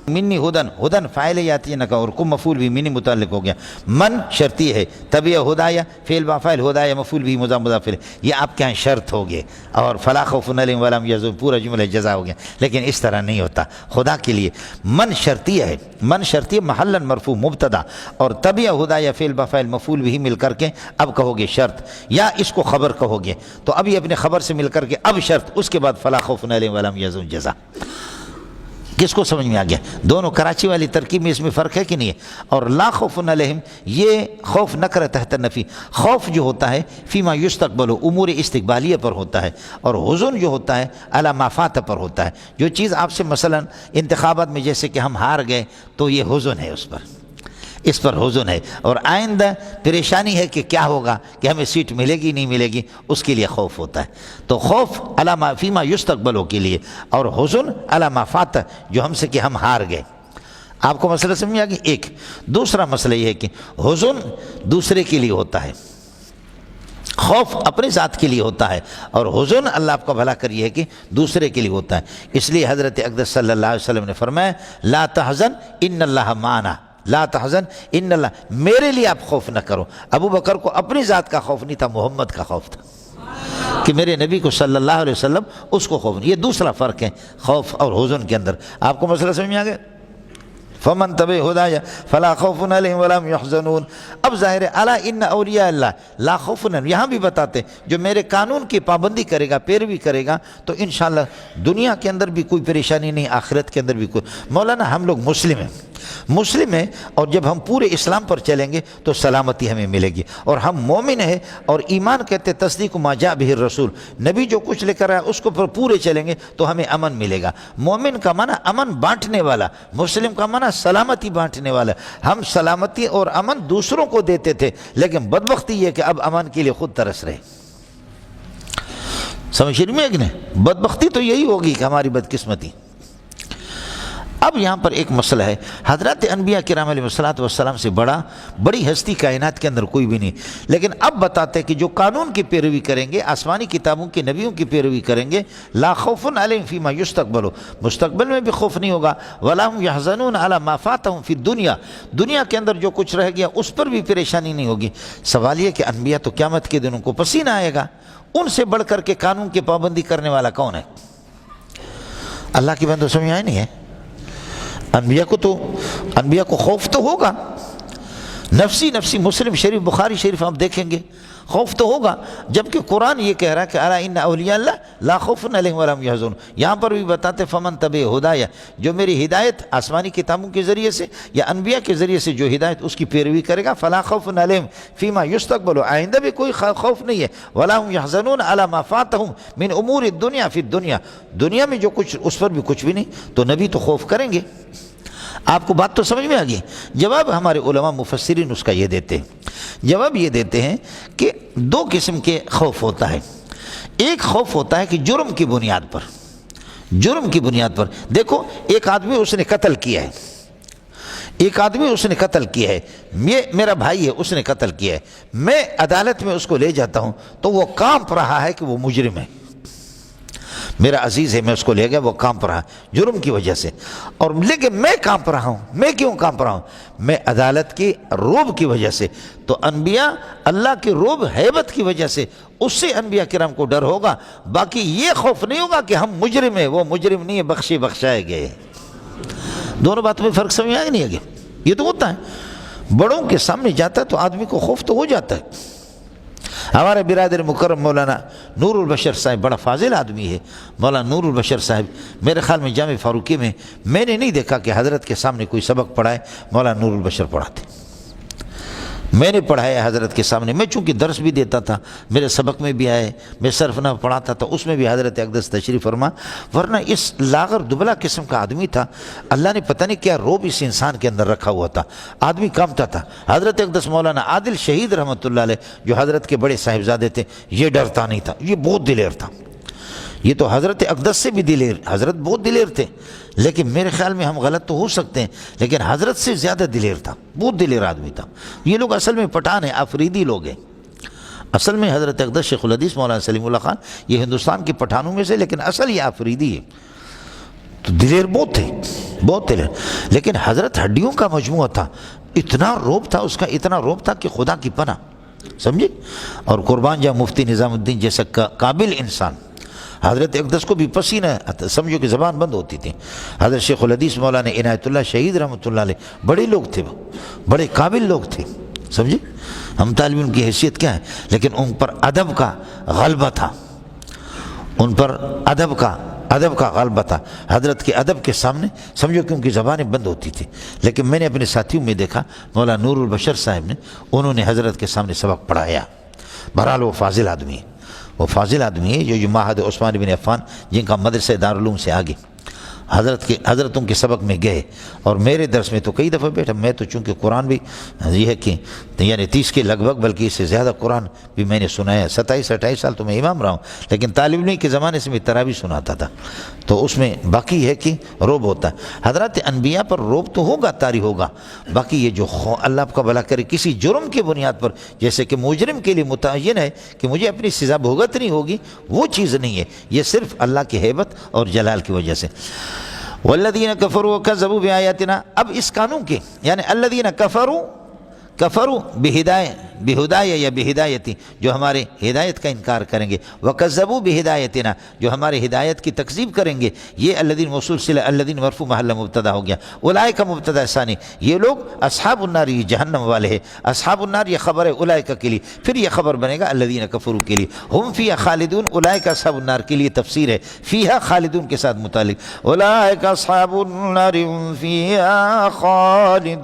منی ہدن، ہدن فاعل یاتی نہ، اور کم مفعول بھی منی متعلق ہو گیا، من شرطی ہے، تبع ہدایا فعل با فاعل، ہدایا مفعول بھی مضاف مضاف الیہ، یہ آپ کے ہاں شرط ہو گئے، اور فلا خوف علیہم ولا هم یحزنون پورا جملہ جزا ہو گیا، لیکن اس طرح نہیں ہوتا خدا کے لیے۔ من شرطیہ ہے، من شرطیہ محلا مرفوع مبتدا، اور تبع ہدایا فعل با فاعل مفعول بھی مل کر کے اب کہو گے شرط، یا اس کو خبر کہو گے، تو ابھی اپنے خبر سے مل کر کے اب شرط، اس کے بعد فلا خوف علیہم ولا هم یحزنون جزا۔ کس کو سمجھ میں آ گیا؟ دونوں کراچی والی ترکیب میں اس میں فرق ہے کہ نہیں ہے؟ اور لا خوف علیہم، یہ خوف نکرہ تحت نفی، خوف جو ہوتا ہے فیما یستقبل، امور استقبالیہ پر ہوتا ہے، اور حزن جو ہوتا ہے علی ما فات پر ہوتا ہے، جو چیز آپ سے مثلا انتخابات میں جیسے کہ ہم ہار گئے تو یہ حزن ہے، اس پر حزن ہے، اور آئندہ پریشانی ہے کہ کیا ہوگا، کہ ہمیں سیٹ ملے گی نہیں ملے گی، اس کے لیے خوف ہوتا ہے۔ تو خوف علی ما فیما یستقبلوں کے لیے، اور حزن علی ما فات، جو ہم سے کہ ہم ہار گئے۔ آپ کو مسئلہ سمجھ آ گیا؟ ایک دوسرا مسئلہ یہ ہے کہ حزن دوسرے کے لیے ہوتا ہے، خوف اپنے ذات کے لیے ہوتا ہے، اور حزن اللہ آپ کا بھلا کریے کہ دوسرے کے لیے ہوتا ہے۔ اس لیے حضرت اقدس صلی اللہ علیہ وسلم نے فرمایا لا تحزن ان اللہ معنا، لا تحزن ان اللہ، میرے لیے آپ خوف نہ کرو۔ ابو بکر کو اپنی ذات کا خوف نہیں تھا، محمد کا خوف تھا، کہ میرے نبی کو صلی اللہ علیہ وسلم اس کو خوف نہیں۔ یہ دوسرا فرق ہے خوف اور حزن کے اندر۔ آپ کو مسئلہ سمجھ میں آ گیا؟ فمن تبع ہدایا فلا خوف علیہم ولا هم یحزنون۔ اب ظاہر ہے الا ان اولیاء اللہ لا خوف علیہم، یہاں بھی بتاتے جو میرے قانون کی پابندی کرے گا، پیروی کرے گا، تو انشاءاللہ دنیا کے اندر بھی کوئی پریشانی نہیں، آخرت کے اندر بھی کوئی۔ مولانا ہم لوگ مسلم ہیں، اور جب ہم پورے اسلام پر چلیں گے تو سلامتی ہمیں ملے گی، اور ہم مومن ہیں، اور ایمان کہتے تصدیق ما جاء بہ الرسول، نبی جو کچھ لے کر آیا اس کو پر پورے چلیں گے تو ہمیں امن ملے گا۔ مومن کا معنی امن بانٹنے والا، مسلم کا معنی سلامتی بانٹنے والا۔ ہم سلامتی اور امن دوسروں کو دیتے تھے، لیکن بدبختی یہ کہ اب امن کے لیے خود ترس رہے۔ سمجھ میں ہے کہ نہیں؟ بدبختی تو یہی ہوگی کہ ہماری بدقسمتی۔ اب یہاں پر ایک مسئلہ ہے، حضرات انبیاء کرام علیہ السلام سے بڑی ہستی کائنات کے اندر کوئی بھی نہیں، لیکن اب بتاتے ہیں کہ جو قانون کی پیروی کریں گے، آسمانی کتابوں کے نبیوں کی پیروی کریں گے، لا خوف علیہم فیما یستقبل، مستقبل میں بھی خوف نہیں ہوگا، ولا هم یحزنون علی ما فاتهم فی الدنیا، دنیا کے اندر جو کچھ رہ گیا اس پر بھی پریشانی نہیں ہوگی۔ سوال یہ کہ انبیاء تو قیامت کے دن ان کو پسینہ آئے گا، ان سے بڑھ کر کے قانون کی پابندی کرنے والا کون ہے؟ اللہ کی بندوں سمجھ آئے نہیں ہے؟ انبیاء کو خوف تو ہوگا، نفسی مسلم شریف بخاری شریف آپ دیکھیں گے، خوف تو ہوگا، جبکہ قرآن یہ کہہ رہا ہے کہ الا ان اولیاء اللہ لا خوف علیہم ولا هم يحزنون۔ یہاں پر بھی بتاتے فمن تبع ہدایا، جو میری ہدایت آسمانی کتابوں کے ذریعے سے یا انبیاء کے ذریعے سے جو ہدایت اس کی پیروی کرے گا، فلا خوف علیہم فیما یستقبل، آئندہ بھی کوئی خوف نہیں ہے، ولا هم يحزنون علی ما فاتهم من امور الدنیا فی الدنیا، دنیا میں جو کچھ اس پر بھی کچھ بھی نہیں، تو نبی تو خوف کریں گے۔ آپ کو بات تو سمجھ میں آ گئی؟ جواب ہمارے علماء مفسرین اس کا یہ دیتے ہیں، جواب یہ دیتے ہیں کہ دو قسم کے خوف ہوتا ہے۔ ایک خوف ہوتا ہے کہ جرم کی بنیاد پر، جرم کی بنیاد پر، دیکھو ایک آدمی اس نے قتل کیا ہے، ایک آدمی اس نے قتل کیا ہے، یہ میرا بھائی ہے، اس نے قتل کیا ہے، میں عدالت میں اس کو لے جاتا ہوں تو وہ کانپ رہا ہے کہ وہ مجرم ہے، میرا عزیز ہے، میں اس کو لے گیا، وہ کانپ رہا ہے جرم کی وجہ سے، اور لیکن میں کانپ رہا ہوں، میں کیوں کانپ رہا ہوں؟ میں عدالت کی رعب کی وجہ سے۔ تو انبیاء اللہ کی رعب ہیبت کی وجہ سے اس سے انبیاء کرام کو ڈر ہوگا، باقی یہ خوف نہیں ہوگا کہ ہم مجرم ہیں، وہ مجرم نہیں ہے، بخشائے گئے۔ دونوں باتوں میں فرق سمجھ آئے نہیں آگے؟ یہ تو ہوتا ہے، بڑوں کے سامنے جاتا ہے تو آدمی کو خوف تو ہو جاتا ہے۔ ہمارے برادر مکرم مولانا نور البشر صاحب بڑا فاضل آدمی ہے، مولانا نور البشر صاحب، میرے خیال میں جامع فاروقی میں نے نہیں دیکھا کہ حضرت کے سامنے کوئی سبق پڑھائے، مولانا نور البشر پڑھاتے، میں نے پڑھایا حضرت کے سامنے، میں چونکہ درس بھی دیتا تھا، میرے سبق میں بھی آئے، میں صرف نہ پڑھاتا تھا، اس میں بھی حضرت اقدس تشریف فرما، ورنہ اس لاغر دبلا قسم کا آدمی تھا، اللہ نے پتہ نہیں کیا روب اس انسان کے اندر رکھا ہوا تھا، آدمی کامتا تھا۔ حضرت اقدس مولانا عادل شہید رحمۃ اللہ علیہ جو حضرت کے بڑے صاحبزادے تھے، یہ ڈرتا نہیں تھا، یہ بہت دلیر تھا، یہ تو حضرت اقدس سے بھی دلیر، حضرت بہت دلیر تھے، لیکن میرے خیال میں ہم غلط تو ہو سکتے ہیں، لیکن حضرت سے زیادہ دلیر تھا، بہت دلیر آدمی تھا۔ یہ لوگ اصل میں پٹھان ہیں، آفریدی لوگ ہیں، اصل میں حضرت اقدس شیخ الحدیث مولانا سلیم اللہ خان یہ ہندوستان کے پٹھانوں میں سے، لیکن اصل یہ آفریدی ہے، تو دلیر بہت تھے، بہت دلیر، لیکن حضرت ہڈیوں کا مجموعہ تھا، اتنا روب تھا اس کا، اتنا روب تھا کہ خدا کی پناہ، سمجھے؟ اور قربان جا مفتی نظام الدین جیسا قابل انسان، حضرت اقدس کو بھی پسینہ سمجھو کہ زبان بند ہوتی تھی۔ حضرت شیخ الحدیث مولانا عنایت اللہ شہید رحمۃ اللہ علیہ بڑے لوگ تھے، وہ بڑے قابل لوگ تھے، سمجھے؟ ہم طالب علم کی حیثیت کیا ہے، لیکن ان پر ادب کا غلبہ تھا، ان پر ادب کا غلبہ تھا، حضرت کے ادب کے سامنے سمجھو کہ ان کی زبانیں بند ہوتی تھی۔ لیکن میں نے اپنے ساتھیوں میں دیکھا، مولانا نور البشر صاحب نے، انہوں نے حضرت کے سامنے سبق پڑھایا۔ بہرحال وہ فاضل آدمی ہے، وہ فاضل آدمی ہے جو معہد عثمان بن عفان جن کا مدرسہ دارالعلوم سے آگے حضرتوں کے سبق میں گئے، اور میرے درس میں تو کئی دفعہ بیٹھا، میں تو چونکہ قرآن بھی یہ ہے کہ یعنی 30 کے لگ بھگ، بلکہ اس سے زیادہ قرآن بھی میں نے سنایا، 27-28 سال تو میں امام رہا ہوں، لیکن طالب علم کے زمانے سے میں تراویح سناتا تھا، تو اس میں باقی ہے کہ روب ہوتا ہے۔ حضرات انبیاء پر روب تو ہوگا، طاری ہوگا، باقی یہ جو اللہ کا بھلا کرے کسی جرم کی بنیاد پر، جیسے کہ مجرم کے لیے متعین ہے کہ مجھے اپنی سزا بھگتنی ہوگی، وہ چیز نہیں ہے، یہ صرف اللہ کی ہیبت اور جلال کی وجہ سے۔ والذین کفروا وکذبوا بآیاتنا، اب اس قانون کے یعنی الذین کفروا بہدایہ یا بہدایتی، جو ہمارے ہدایت کا انکار کریں گے، وکذبوا بہدایتنا، جو ہمارے ہدایت کی تکذیب کریں گے، یہ الذین موصول صلہ الذین مرفوع محل مبتدا ہو گیا، اولئک مبتدا ثانی، یہ لوگ اصحاب النار، یہ جہنم والے ہیں، اصحاب النار یہ خبر ہے اولئک کے لیے، پھر یہ خبر بنے گا الذین کفروا کے لیے، ہم فیہا خالدون، اولئک اصحاب النار کے لیے تفسیر ہے، فیہا خالدون کے ساتھ متعلق، اولئک اصحاب النار ہم فیہا خالدون۔